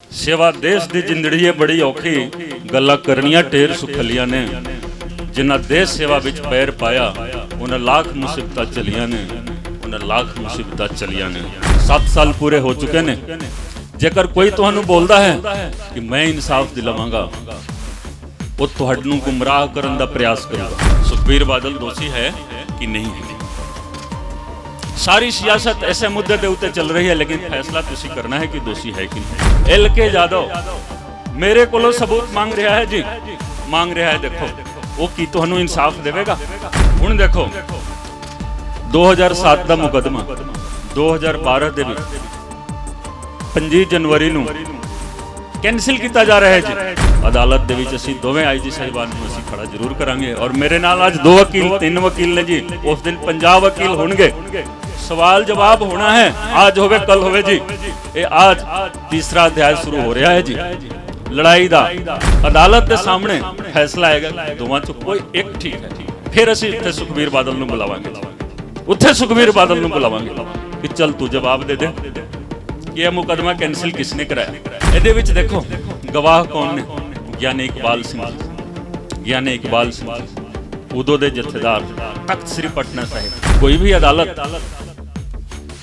सेवा देश दी जिंदड़ी है बड़ी औखी, गल्लां करनियां ढेर सुखलियां ने। जिन्हां देश सेवा विच पैर पाया उन्हां लाख मुसीबतां चलियां ने, उन्हां लाख मुसीबतां चलियां ने। 7 साल पूरे हो चुके ने। जेकर कोई तुहानू बोलदा है कि मैं इंसाफ दिलावांगा, वो तुहानू गुमराह करन दा प्रयास करेगा। सुखबीर बादल दोषी है कि नहीं है? सारी सियासत ऐसे मुद्दे के उत्ते चल रही है, लेकिन फैसला तुसी करना है कि दोषी है कि नहीं। LK यादव मेरे को सबूत मांग रहा है जी, मांग रहा है। देखो वो की तुहानू इंसाफ देवेगा। हुण देखो 2007 का मुकदमा 2012 दे विच 25 जनवरी नूं कैंसिल किया जा रहा है जी। अदालत दे विच असीं दोवें IG साहिबान नूं असीं खड़ा जरूर करांगे, और मेरे नाल अज 2 वकील 3 वकील ने जी। उस दिन 50 वकील होणगे। सवाल जवाब होना है, आज होवे कल होवे जी। ये आज तीसरा अध्याय शुरू हो रहा है जी लड़ाई दा। अदालत के सामने फैसला आएगा, दोवां चों कोई एक ठीक है। फिर असीं उत्थे सुखबीर बादल नूं बुलावांगे, उत्थे सुखबीर बादल नूं बुलावांगे कि चल तू जवाब दे दे कि यह मुकदमा कैंसिल किसने कराया। इहदे विच देखो गवाह कौन ने? ज्ञानी इकबाल सिंह, ज्ञानी इकबाल सिंह उदो दे जथेदार तख्त श्री पटना साहिब। कोई भी अदालत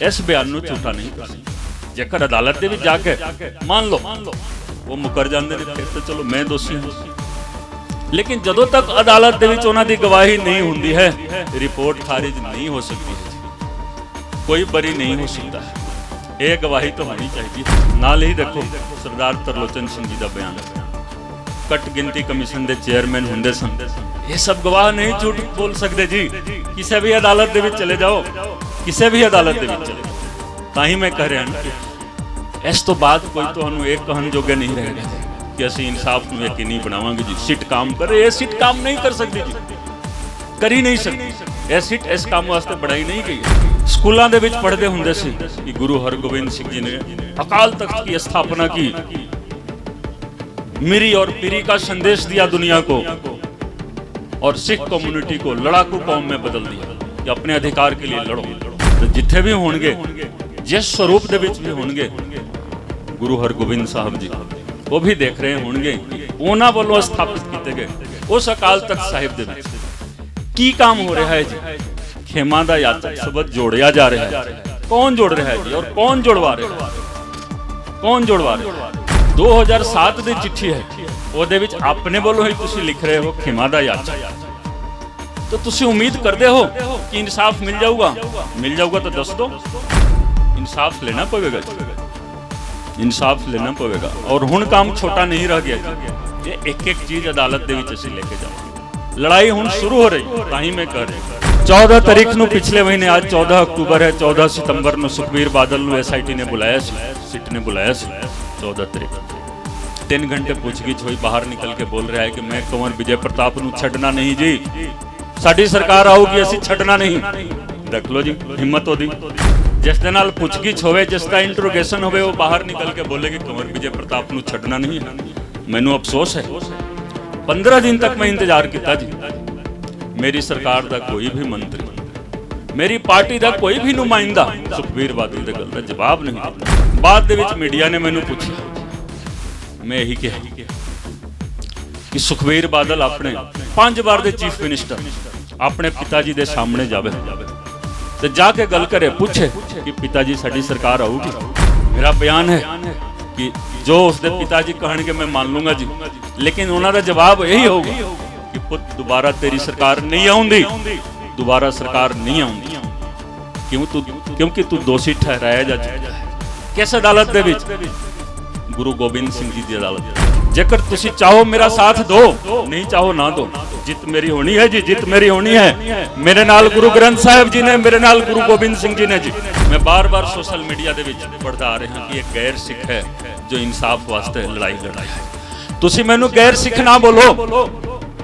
इस बयान नूं झूठा नहीं कर सकती। जेकर अदालत दे विच जाके मान लो वो मुकर जांदे ने, फिर तो चलो मैं दोषी हूं। लेकिन जदों तक अदालत दे विच उन्हां दी गवाही नहीं हुंदी है, रिपोर्ट खारिज नहीं हो सकती है, कोई बरी नहीं हो सकता है। ये गवाही तो होनी चाहिए। नाल ही देखो सरदार तरलोचन सिंह जी का बयान, कट गिनती कमीशन के चेयरमैन होंदे सन। ये सब गवाह नहीं झूठ बोल सकते जी। किसी भी अदालत दे विच चले जाओ, किसी भी अदालत दे विच चले जाओ। ताही मैं कह रहा कि इस तो बाद कोई तुहानू एक कहन जोगे नहीं रहेगा कि असीं इंसाफ नूं यकीनी बनावांगे जी। सिट काम करे, ये सिट काम नहीं कर सकती जी, कर ही नहीं सकती। यह सिट इस काम वास्ते बनाई नहीं गई। स्कूलों के विच पढ़ते होंदे सी कि गुरु हरगोबिंद सिंह जी ने अकाल तख्त की स्थापना की, मीरी और पीरी का संदेश दिया दुनिया को, और सिख कम्युनिटी को लड़ाकू कौम में बदल दिया कि अपने अधिकार के लिए लड़ो। तो जिथे भी होंगे, जिस स्वरूप दे विच भी होंगे, गुरु हरगोबिंद साहब जी वो भी देख रहे होंगे उन्हां वालों स्थापित किए गए उस अकाल तख्त साहिब दे विच की काम हो रहा है जी। खेमा दा याचक शब्द जोड़िया जा रहा है। कौन जोड़ रहा है जी, और कौन जुड़वा रहा है? कौन जुड़वा रहा है? 2007 की चिट्ठी है, ਉਹਦੇ ਵਿੱਚ अपने वालों ही तुसी लिख रहे हो खेमा दा याचक। तो तुसी उम्मीद करते हो कि इंसाफ मिल जाऊगा? मिल जाऊगा तो दस दो। इंसाफ लेना पड़ेगा, इंसाफ लेना पड़ेगा। और हुण काम छोटा नहीं रह गया, ये एक एक चीज अदालत दे विच असीं लेके जावांगे। लड़ाई हुण शुरू हो रही, ताही मैं कह रहा 14 तारीख नूं पिछले महीने, आज 14 अक्टूबर है, 14 सितंबर नूं सुखबीर बादल नूं SIT ने बुलाया सी, सिट ने बुलाया सी 14 तारीख। 3 घंटे पूछगिछ हुई, बाहर निकल के बोल रहा है कि मैं कंवर विजय प्रताप नूं छड्डना नहीं जी, साडी सरकार आऊगी असीं छड्डना नहीं। देख लो जी हिम्मत होदी, जिस दे नाल पूछगिछ होवे, जिसका इंट्रोगेशन होवे, वो बाहर निकल के बोले कि कंवर विजय प्रताप नूं छड्डना नहीं है। मैनूं अफसोस है, 15 दिन तक मैं इंतजार किया जी। मेरी सरकार का कोई भी मंत्री, मेरी पार्टी का कोई भी नुमाइंदा सुखबीर बादल दे गल दा जवाब नहीं दिता। बाद दे विच मीडिया ने मैनूं पूछा, मैं यही कहा कि सुखबीर बादल अपने 5 बार दे चीफ मिनिस्टर अपने पिताजी दे सामने जावे ते जाके गल करे, पूछे कि पिताजी साडी सरकार आऊगी। मेरा बयान है कि जो उसके पिताजी कहणगे मैं मान लूंगा जी, लेकिन उन्होंने जवाब यही होगा कि पुत दोबारा तेरी सरकार नहीं आउंदी, दोबारा सरकार नहीं आउंदी। क्योंकि तू दोषी ठहराया जा चुका है। किस अदालत दे विच? गुरु गोबिंद सिंह जी की अदालत। जेकर तुसी चाहो मेरा साथ दो, नहीं चाहो ना दो, जित मेरी होनी है जी, जित मेरी होनी है। मेरे नाल गुरु ग्रंथ साहिब जी ने, मेरे नाल गुरु गोबिंद सिंह जी ने जी। मैं बार बार सोशल मीडिया दे विच पढ़ता आ रहा कि एक गैर सिख है जो इंसाफ वास्ते लड़ाई लड़ रहा है। तुसी मैनू गैर सिख ना बोलो,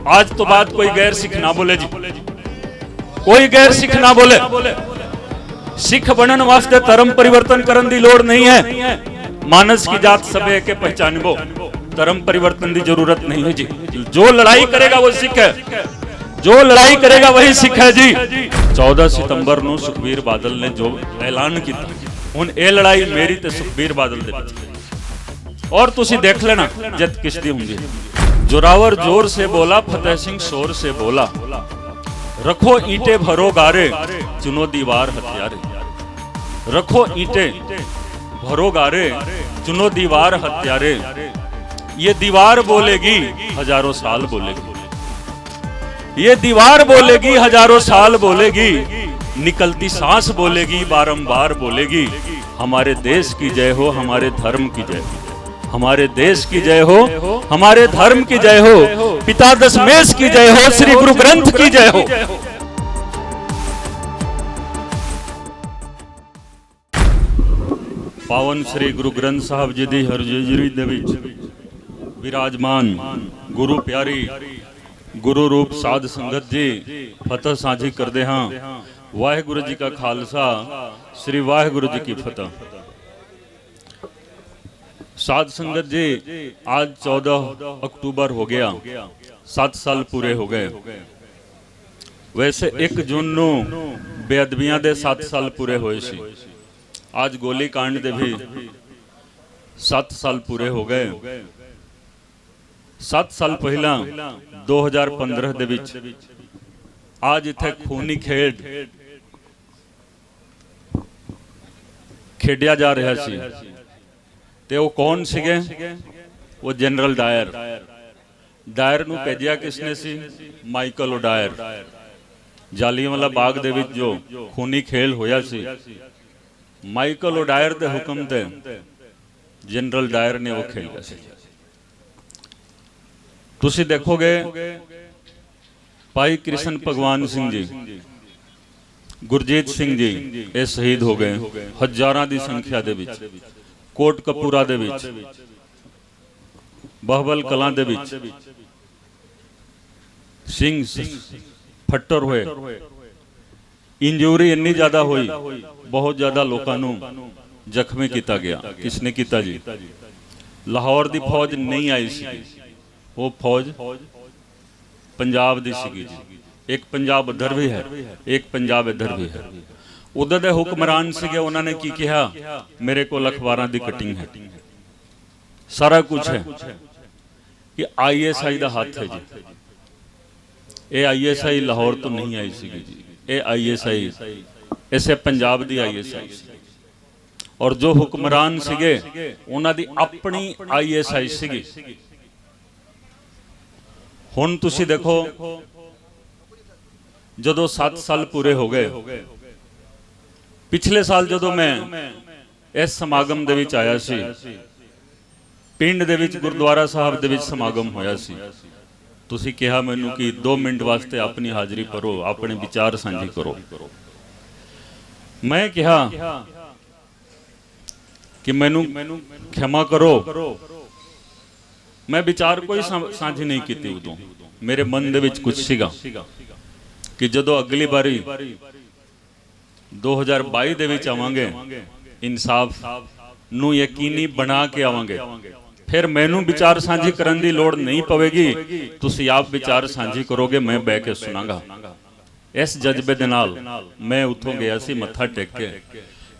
आज तो बाद कोई गैर सिख ना बोले जी, कोई गैर सिख ना बोले। सिख बनने वास्ते धर्म परिवर्तन करने की लोड़ नहीं है। मानस की जात सबे के पहचानबो, धर्म परिवर्तन की जरूरत नहीं है जी। जो लड़ाई करेगा वो सिख है, जो लड़ाई करेगा वही सिख है जी। 14 सितंबर नूं सुखबीर बादल ने जो ऐलान किया, हुण ये लड़ाई मेरी ते सुखबीर बादल दे विच और तुसी देख लेना जित किसदी हुंदी है। जोरावर जोर से बोला, फतेह सिंह शोर से बोला, रखो ईंटे भरो गारे, चुनो दीवार हथियारे। रखो ईंटे भरो गारे, चुनो दीवार हथियारे। ये दीवार बोलेगी हजारों साल बोलेगी, ये दीवार बोलेगी हजारों साल बोलेगी, निकलती सांस बोलेगी बारंबार बोलेगी, हमारे देश की जय हो, हमारे धर्म की जय हो, हमारे देश की जय हो, हमारे धर्म की जय हो, पिता दशमेश की जय हो, श्री गुरु ग्रंथ की जय हो। पावन श्री गुरु ग्रंथ साहब जी दी हरजरी दे विच विराजमान गुरु प्यारी गुरु रूप साध संगत जी फतह साझी करते हाँ। वाहिगुरु जी का खालसा, श्री वाहिगुरु जी की फतह। साध संगत जी, आज 14 अक्टूबर हो गया, 7 साल पूरे हो गए। वैसे 1 जून नू बेअदबियां दे 7 साल पूरे होए सी। आज गोली कांड दे भी 7 साल पूरे हो गए। 7 साल पहला 2015 दे विच आज इत्थे खूनी खेड खेडिया जा रहा सी। ते वो कौन सीगे? वो जनरल डायर। डायर नू भेजिया किसने सी? Michael O'Dwyer. जालियांवाला बाग दे विच जो खूनी खेल होया सी, माइकल ओडायर दे हुक्म ते जनरल डायर ने वो खेलिया सी। तुसी देखोगे भाई कृष्ण भगवान सिंह जी, गुरजीत सिंह जी ये शहीद हो गए हजारां दी संख्या दे विच। कोटकपूरा दे विच, बहबल कलां दे विच सिंह फट्टर होए। इंजूरी इन्नी ज्यादा हुई, बहुत ज्यादा लोगों नू जख्मी किया गया। किसने किया जी? लाहौर दी फौज नहीं आई सी, वो फौज पंजाब दी सीगी जी। एक पंजाब उधर भी है, एक पंजाब इधर भी है। उधर दे हुक्मरान सीगे, उन्होंने की कहा, मेरे को अखबारां दी कटिंग है, सारा कुछ है कि ISI दा हाथ है जी। ये ISI लाहौर तो नहीं आई सीगी जी, ये ISI इसे पंजाब दी ISI सी। और जो हुक्मरान सीगे उन्हां दी अपनी ISI सीगी। हुण तुसी देखो, जदों 7 साल पूरे हो गए, पिछले साल जदों मैं इस समागम दे विच आया सी, पिंड दे विच गुरुद्वारा साहब दे विच समागम होया सी। तुसी कहा मैनू कि 2 मिनट वास्ते अपनी हाजिरी करो, अपने विचार साझी करो। मैं कहा कि मैनू क्षमा करो, मैं विचार कोई साझी नहीं की। उदों मेरे मन दे विच कुछ सीगा कि जदों अगली बारी 2022 दे विच आवांगे, इंसाफ नू यकीनी बना के आवांगे, फिर मैनू विचार साझी करन दी लोड़ नहीं पवेगी। तुसी आप विचार साझी करोगे, मैं बह के सुनांगा। इस जज्बे दे नाल मैं उथों गया सी मत्था टेक के।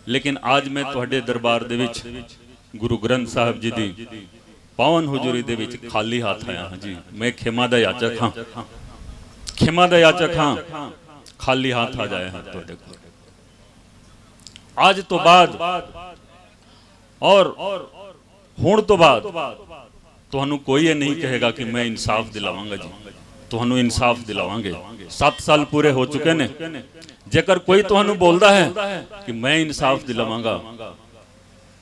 लेकिन आज मैं तुहाडे दरबार दे विच गुरु ग्रंथ साहब जी दी पावन हुजूरी दे विच खाली हाथ आया हाँ जी। मैं खिमा दा याचक हाँ, खिमा दा याचक हाँ, खाली हाथ आ जाए हाँ तुहाडे कोल। आज तो बाद और हुण तो बाद तुहानू कोई ये नहीं कहेगा कि मैं इंसाफ दिलावांगा जी, तुहानू इंसाफ दिलावांगे। 7 साल पूरे हो चुके ने। जेकर कोई तुहानू बोलदा है कि मैं इंसाफ दिलावांगा,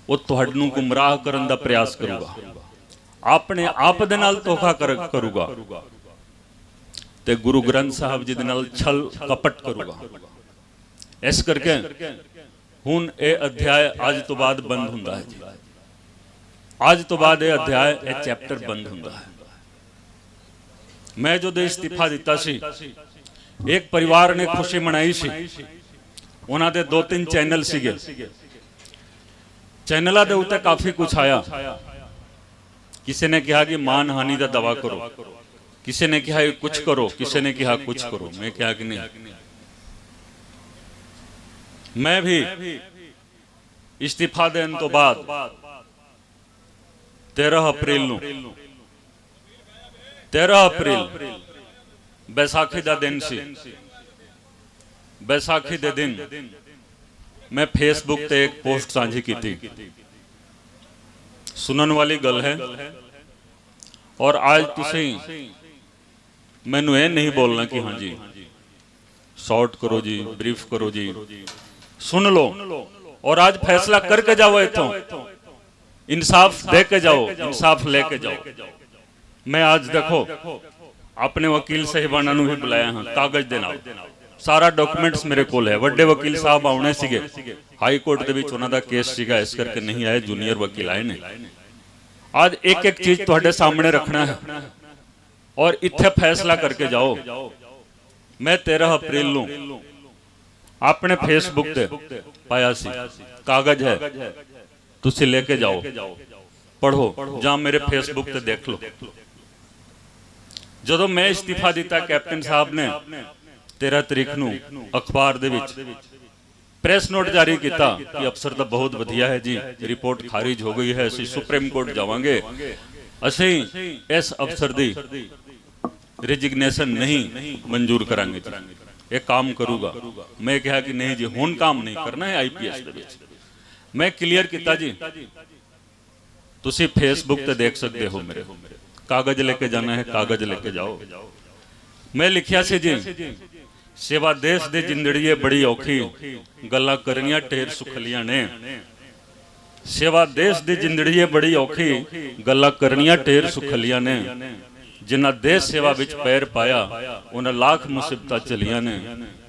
वो तुहानू गुमराह करन दा प्रयास करूगा, अपने आप दे नाल धोखा करूगा ते गुरु ग्रंथ साहब जी दे नाल छल कपट करूगा। इस करके हुण ये अध्याय आज तो बाद बंद हुंदा है जी। आज तो बाद ये अध्याय ये चैप्टर बंद हुंदा है। मैं जो इस्तीफा दिता सी, एक परिवार ने खुशी मनाई सी। उन्हां दे 2-3 चैनल सीगे, चैनलों के उत्ते काफ़ी कुछ आया। किसी ने कहा कि मान हानि का दावा करो, किसी ने कहा कुछ करो, किसी ने कहा कुछ करो। मैं कहा कि नहीं, मैं भी इस्तीफा देने तो बाद 13 ਅਪ੍ਰੈਲ ਨੂੰ 13 ਅਪ੍ਰੈਲ बैसाखी का दिन सी। बैसाखी के दिन मैं फेसबुक ते एक पोस्ट साझी की थी। सुनन वाली गल है और आज तुसी मैनू ये नहीं बोलना कि हाँ जी शॉर्ट करो जी, ब्रीफ करो जी, सुन लो और आज फैसला करके जाओ, इथों इंसाफ दे के जाओ, इंसाफ लेके जाओ। मैं आज देखो अपने वकील साहिबाना भी बुलाया हाँ, कागज दे नाल सारा डॉक्यूमेंट्स मेरे कोल है। वड्डे वकील साहब आने सीगे, हाई कोर्ट दे विच उन्हां दा केस सीगा, इस करके नहीं आए, जूनियर वकील आए ने। आज एक एक चीज तुहाडे सामने रखना है और इत्थे फैसला करके जाओ। मैं 13 अप्रैल नूं अपने फेसबुक ते पाया सी, कागज है, तुसीं लेके जाओ, पढ़ो, जां मेरे फेसबुक ते देख लो। ਜਦੋਂ मैं इस्तीफा दिता कैप्टन साहब ने 13 तरीक ਨੂੰ अखबार ਦੇ ਵਿੱਚ प्रेस नोट जारी किया कि अफसर तो बहुत वधिया है जी, रिपोर्ट खारिज हो गई है, ਅਸੀਂ सुप्रीम कोर्ट जावांगे, ਅਸੀਂ इस अफसर ਦੀ रिजिग्नेशन नहीं मंजूर करांगे, ये काम करूगा। मैं कहा कि नहीं जी, हुण काम नहीं करना है IPS ਦੇ ਵਿੱਚ। मैं क्लीयर किया जी, ਤੁਸੀਂ फेसबुक ਤੇ देख सकते हो, मेरे कागज लेके जाना है, कागज लेके जाओ। मैं लिखिया से जी, सेवा देश दे जिंदड़ीए बड़ी औखी, गल्लां करनियां ढेर सुखलियां ने। सेवा देश दे जिंदड़ीए बड़ी औखी, गल्लां करनियां ढेर सुखलियां ने। जिन्हां देश सेवा विच पैर पाया, उन्हां लाख मुसीबतां चलियां ने,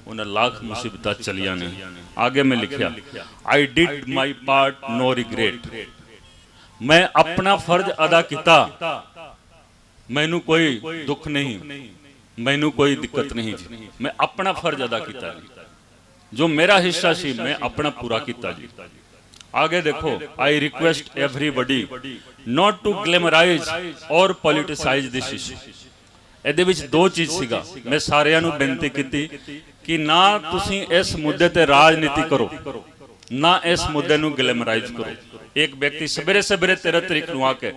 उन्हां लाख मुसीबतां चलियां ने। आगे मैं लिखिया, I did my part, no regret. मैं अपना फर्ज अदा किया, मैनू कोई दुख नहीं, मैनू कोई दिक्कत नहीं जी, मैं अपना फर्ज अदा किया, जो मेरा हिस्सा सी मैं अपना पूरा किया जी। आगे देखो, I request everybody not to glamorise और पॉलिटिसाइज दिस इशू। ਇਹਦੇ ਵਿੱਚ ਦੋ ਚੀਜ਼ ਸੀਗਾ, मैं ਸਾਰਿਆਂ ਨੂੰ ਬੇਨਤੀ ਕੀਤੀ कि ना ਤੁਸੀਂ इस मुद्दे ते राजनीति करो, ना इस मुद्दे ਨੂੰ ग्लैमराइज करो। एक व्यक्ति सवेरे सवेरे 13 तरीक ਨੂੰ आ के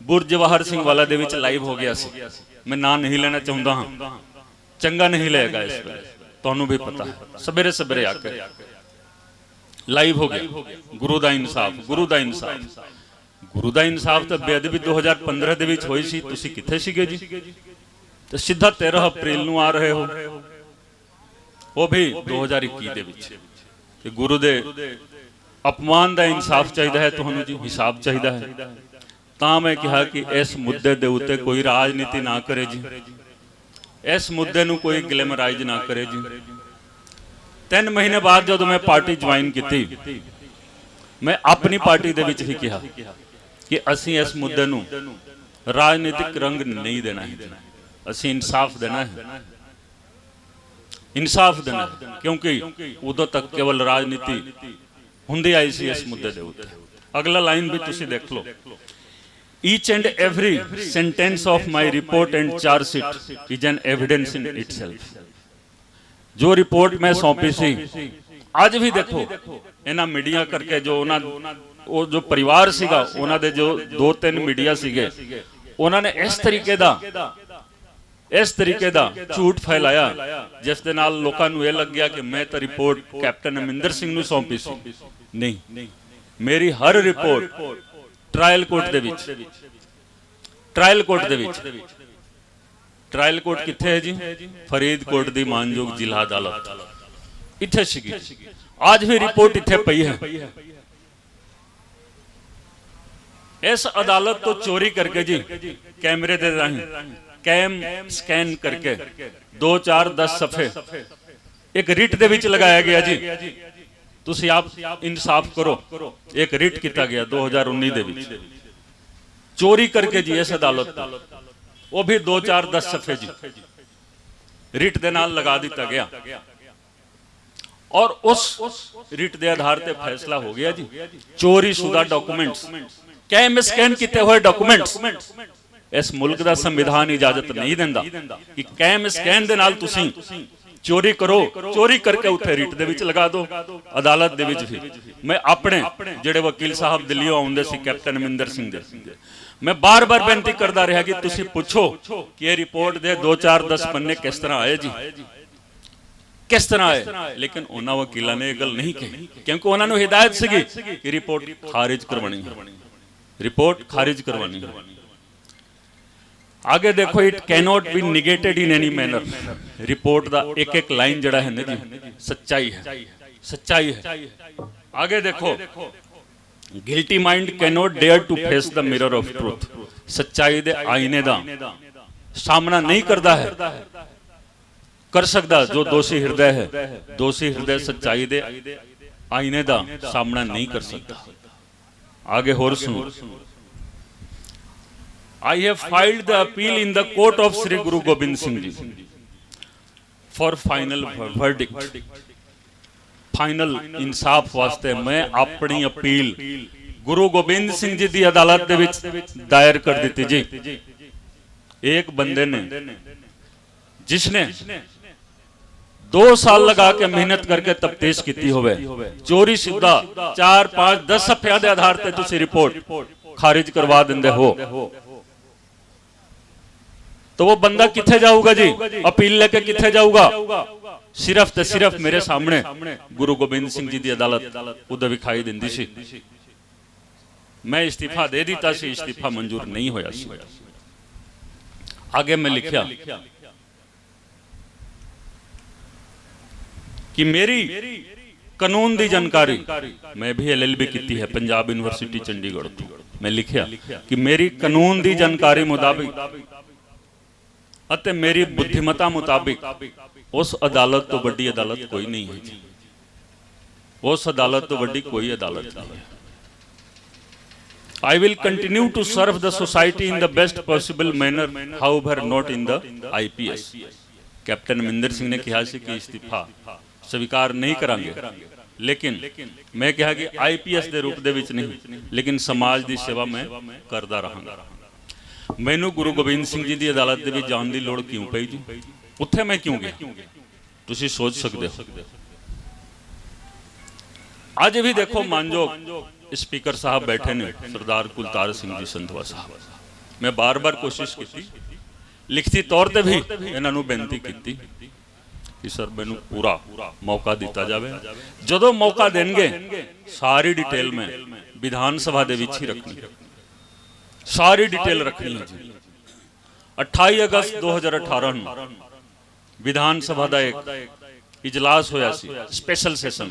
बुर्ज जवाहर सिंह वाला दे विच लाइव हो गया सी। मैं ना नहीं लेना चाहता हाँ, चंगा नहीं लगेगा इस वेले, तुहानू भी पता है। सवेरे सवेरे आके लाइव हो गया, गुरु दा इंसाफ, गुरु दा इंसाफ, गुरु दा इंसाफ तो बेअदबी 2015 दे विच होई सी, तुसीं कित्थे सीगे जी? ते सीधा 13 अप्रैल नूं आ रहे हो, वो भी 2021 दे विच। ते गुरु दे अपमान दा इंसाफ चाहिदा है तुहानू जी, हिसाब चाहिदा है। ਤਾਂ मैं कहा कि इस मुद्दे के उत्ते कोई राजनीति ना करे जी, इस मुद्दे नूं कोई ग्लैमराइज ना करे जी। 3 महीने बाद जब मैं पार्टी ज्वाइन की, मैं अपनी पार्टी दे विच ही कहा कि असीं इस मुद्दे नूं राजनीतिक रंग नहीं देना है, असीं इंसाफ देना है, इंसाफ देना है। क्योंकि उदों तक केवल राजनीति हुंदी आई सी इस मुद्दे दे उत्ते। अगला लाइन भी तुसीं देख लो, each and every sentence of my report and charge sheet is an evidence in itself। जो रिपोर्ट मैं सौंपी सी, आज भी देखो इन्हां मीडिया करके जो वो जो परिवार सीगा, उन्हां दे जो 2-3 मीडिया सीगे, उन्होंने इस तरीके दा झूठ फैलाया जिस दे नाल लोकां नूं इह लग गया कि मैं तो रिपोर्ट कैप्टन अमरिंदर सिंह नूं सौंपी सी। नहीं, मेरी हर रिपोर्ट ट्रायल कोर्ट दे विच, ट्रायल कोर्ट दे विच, ट्रायल कोर्ट कित्थे है जी? फरीदकोट दी मानयोग जिला अदालत इत्थे सीगी। आज भी रिपोर्ट इत्थे पई है। इस अदालत तो चोरी करके जी कैमरे दे राहीं कैम स्कैन करके 2, 4, 10 सफे एक रिट दे विच लगाया गया जी। तुसी आप इंसाफ करो, एक रिट किया गया 2019 दे विच चोरी करके जी इस अदालत, वो भी 2, 4, 10 सफे जी रिट दे नाल लगा दिता गया और उस रिट दे आधार ते फैसला हो गया जी। चोरी शुदा डॉक्यूमेंट्स, कैम स्कैन किए हुए डॉक्यूमेंट्स, इस मुल्क का संविधान इजाजत नहीं देंदा कि कैम स्कैन दे नाल तुसीं ਚੋਰੀ ਕਰੋ, ਚੋਰੀ ਕਰਕੇ ਉੱਥੇ ਰੀਟ ਦੇ ਵਿੱਚ ਲਗਾ ਦਿਓ, ਅਦਾਲਤ ਦੇ ਵਿੱਚ ਵੀ। ਮੈਂ ਆਪਣੇ ਜਿਹੜੇ ਵਕੀਲ ਸਾਹਿਬ ਦਿੱਲੀੋਂ ਆਉਂਦੇ ਸੀ ਕੈਪਟਨ ਅਮਰਿੰਦਰ ਸਿੰਘ ਦੇ, ਮੈਂ ਬਾਰ-ਬਾਰ ਬੇਨਤੀ ਕਰਦਾ ਰਿਹਾ ਕਿ ਤੁਸੀਂ ਪੁੱਛੋ ਕਿ ਇਹ ਰਿਪੋਰਟ ਦੇ 2-4-10 ਪੰਨੇ ਕਿਸ ਤਰ੍ਹਾਂ ਆਏ ਜੀ, ਕਿਸ ਤਰ੍ਹਾਂ ਆਏ। ਲੇਕਿਨ ਉਹਨਾਂ ਵਕੀਲਾਂ ਨੇ ਇਹ ਗੱਲ ਨਹੀਂ ਕਹੀ, ਕਿਉਂਕਿ ਉਹਨਾਂ ਨੂੰ ਹਿਦਾਇਤ ਸੀਗੀ ਕਿ ਰਿਪੋਰਟ ਖਾਰਿਜ ਕਰਵਾਣੀ ਹੈ, ਰਿਪੋर्ट खारिज करवानी है। आगे देखो, it cannot be negated in any manner. Report दा एक एक लाइन जड़ा है ना जी, सच्चाई है, सच्चाई है। आगे देखो, guilty mind cannot dare to face the mirror of truth. सच्चाई दे आईने दा सामना नहीं करता है, कर सकता जो दोषी हृदय है। दोषी हृदय सच्चाई दे आईने दा सामना नहीं कर सकता। आगे होर सुनो, I have filed the appeal in the court of Shri Guru Gobind Singh ji for final verdict. Final इंसाफ वास्ते मैं अपनी अपील गुरु गोबिंद सिंह जी की अदालत दे विच दायर कर दी जी। एक बंदे ने जिसने 2 साल लगा के मेहनत करके तफ्तीश की होवे, चोरी सीधा 4, 5, 10 सफिया के आधार पर तुसी रिपोर्ट खारिज करवा देंदे हो, तो वो बंदा किथे जाऊगा जी? अपील लेके किथे जाऊगा? सिर्फ ते सिर्फ मेरे सामने गुरु गोबिंद सिंह जी की अदालत उधर विखाई दिंदी सी। मैं इस्तीफा दे दिता सी, इस्तीफा मंजूर नहीं होया सी। आगे मैं लिखा कि मेरी कानून की जानकारी, मैं भी LLB की है पंजाब यूनिवर्सिटी चंडीगढ़ तो, मैं लिखा कि मेरी कानून की जानकारी मुताबिक अते मेरी बुद्धिमता मुताबिक उस अदालत तो बड़ी अदालत कोई नहीं है, उस अदालत तो बड़ी कोई अदालत नहीं है। I will continue to serve the society in the best possible manner, however not in the IPS। Captain Amarinder Singh ने कहा कि इस्तीफा स्वीकार नहीं करांगे, लेकिन मैं कहा कि IPS के रूप दे विच नहीं, लेकिन समाज की सेवा मैं करता रहांगा। मैनू गुरु गोबिंद सिंह जी की अदालत दे विच जाण दी लोड़ क्यों पई जी? उत्थे मैं क्यों गया? तुसीं सोच सकते हो। अज भी देखो मानयोग स्पीकर साहब बैठे ने सरदार कुलतार सिंह जी संधवा साहब, मैं बार बार कोशिश की, लिखती तौर पर भी इन्हों बेनती की कि सर मैनू पूरा मौका दिता जाए। जदों मौका देंगे सारी डिटेल में विधान सभा दे विच ही रखनी, सारी डिटेल रखनी है जी। 28 अगस्त 2018 में विधान सभा का एक इजलास होया सी, स्पेशल सेशन।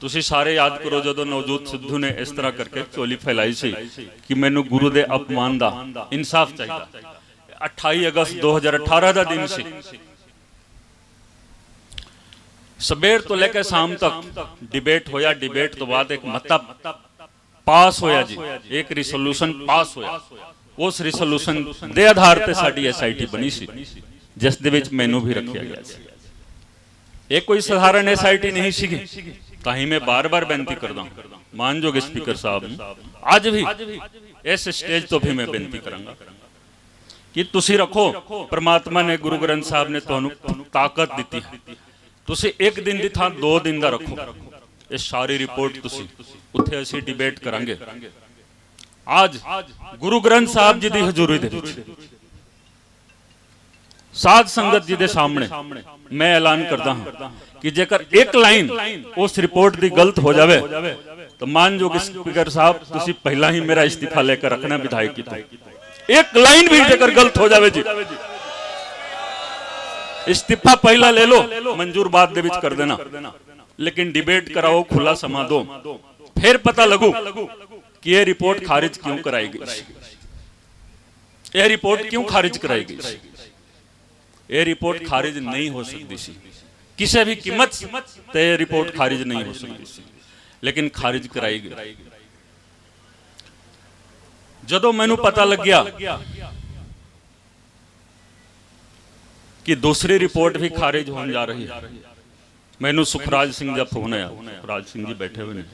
तुसी सारे याद करो जदों नवजोत सिद्धू ने इस तरह करके चोली फैलाई सी कि मैनू गुरु दे अपमान दा इंसाफ चाहिए। 28 अगस्त 2018 का दिन सी। सबेर तो लेकर शाम तक डिबेट होया, डिबेट तो बाद एक मता पास होया जी, एक रिसोल्यूशन पास होया। उस रिसोल्यूशन दे आधार पर साडी SIT बनी सी, जिस दे विच मैनू भी रखा गया सी। ये कोई साधारण SIT नहीं सी, ताही मैं बार बार बेनती करदा मानयोग स्पीकर साहब अज भी इस स्टेज तो भी मैं बेनती करांगा कि तुसी रखो। परमात्मा ने गुरु ग्रंथ साहब ने तुहानू ताकत दी है, तुसी एक दिन की थां 2 दिन का रखो। ये सारी रिपोर्ट तुसी उत्थे असीं डिबेट करांगे। आज गुरु ग्रंथ साहब जी की हजूरी दे विच साध संगत जी के सामने मैं ऐलान करता हाँ कि जेकर एक लाइन उस रिपोर्ट की गलत हो जाए तो मानयोग स्पीकर साहब तुसी पहला ही मेरा इस्तीफा लेकर रखना विधायक की। एक लाइन भी जेकर गलत हो जाए जी, इस्तीफा पहला ले लो, मंजूर बाद दे विच कर देना, लेकिन डिबेट कराओ, खुला समा दो, फिर पता लगू कि यह रिपोर्ट खारिज क्यों कराई गई, यह रिपोर्ट क्यों खारिज कराई गई। यह रिपोर्ट खारिज नहीं हो सकती सी किसी भी कीमत ते रिपोर्ट खारिज नहीं हो सकती सी, लेकिन खारिज कराई गई। जदों मैनू पता लग गया कि दूसरी रिपोर्ट भी खारिज होने जा रही है, मैनू सुखराज सिंह का फोन आया। सुखराज सिंह जी बैठे हुए हैं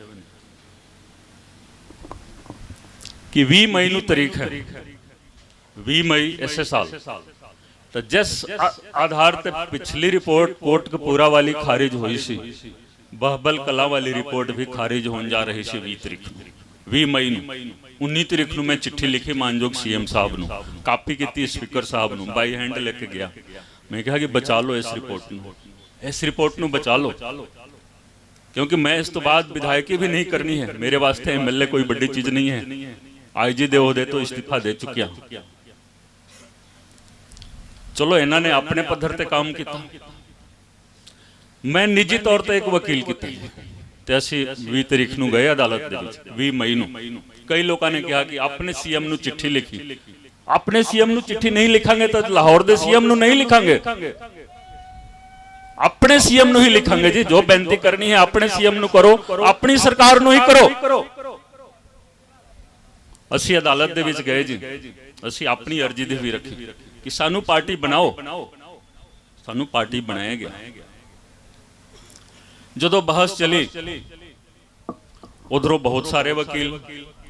कि 20 मई नू तारीख है, 20 मई इस साल तो जिस आधार ते पिछली रिपोर्ट कोटकपूरा वाली खारिज हुई सी, बहबल कला वाली रिपोर्ट भी खारिज होने जा रही सी 20 तरीक ਨੂੰ 20 मई ਨੂੰ 19 तरीक ਨੂੰ मैं चिट्ठी लिखी मानयोग सीएम साहब ਨੂੰ, कापी की स्पीकर साहब ਨੂੰ, बाई हैंड लेके गया। मैं कहा कि बचा लो इस रिपोर्ट ਨੂੰ बचा लो, क्योंकि मैं इस तो बाद विधायकी भी नहीं करनी है। मेरे वास्ते एमएलए कोई बड़ी चीज नहीं है। आईजी दे ओहदे तो इस्तीफा दे चुकिया। चलो इन्हों ने अपने पद्धर ते काम किया, मैं निजी तौर पर एक वकील किया। ते असी 20 तरीक ਨੂੰ गए अदालत दे विच 20 मई ਨੂੰ। कई लोगों ने कहा कि अपने सीएम ਨੂੰ चिट्ठी लिखी। अपने सीएम ਨੂੰ चिट्ठी नहीं लिखांगे तो लाहौर दे सीएम ਨੂੰ नहीं लिखांगे, अपने सीएम ਨੂੰ ही लिखांगे जी। जो बेनती करनी है अपने सीएम ਨੂੰ करो, अपनी सरकार ਨੂੰ ही करो। असी अदालत दे विच गए जी, असी अपनी अर्जी दी भी रखी कि सानू पार्टी बनाओ, सानू पार्टी बनाया गया। जदों बहस चली उधरों बहुत सारे वकील,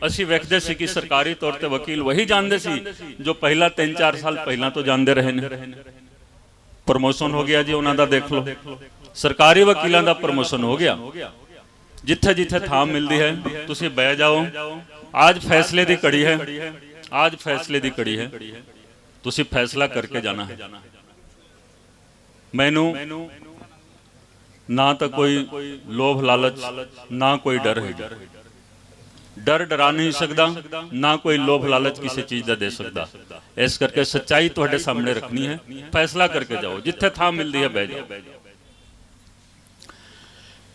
असी वेखदे सी कि सरकारी तौर ते वकील वही जानते सी जो पहला 3-4 साल पहला तो जानते रहे ने। प्रमोशन हो गया जी उन्हों का, देख लो सरकारी वकीलों का प्रमोशन हो गया। जिथे जिथे थां मिलती है तुसी बह जाओ। आज फैसले की कड़ी है, आज फैसले की कड़ी है, तुसी फैसला करके जाना है। मैनू ना तो कोई लोभ लालच, ना कोई डर है। डर डरा नहीं सकता, ना कोई लोभ लालच किसी चीज का दे सकता। इस करके सच्चाई तुहाडे सामने रखनी है, फैसला करके जाओ। जिथे थां मिलती है बह जाओ।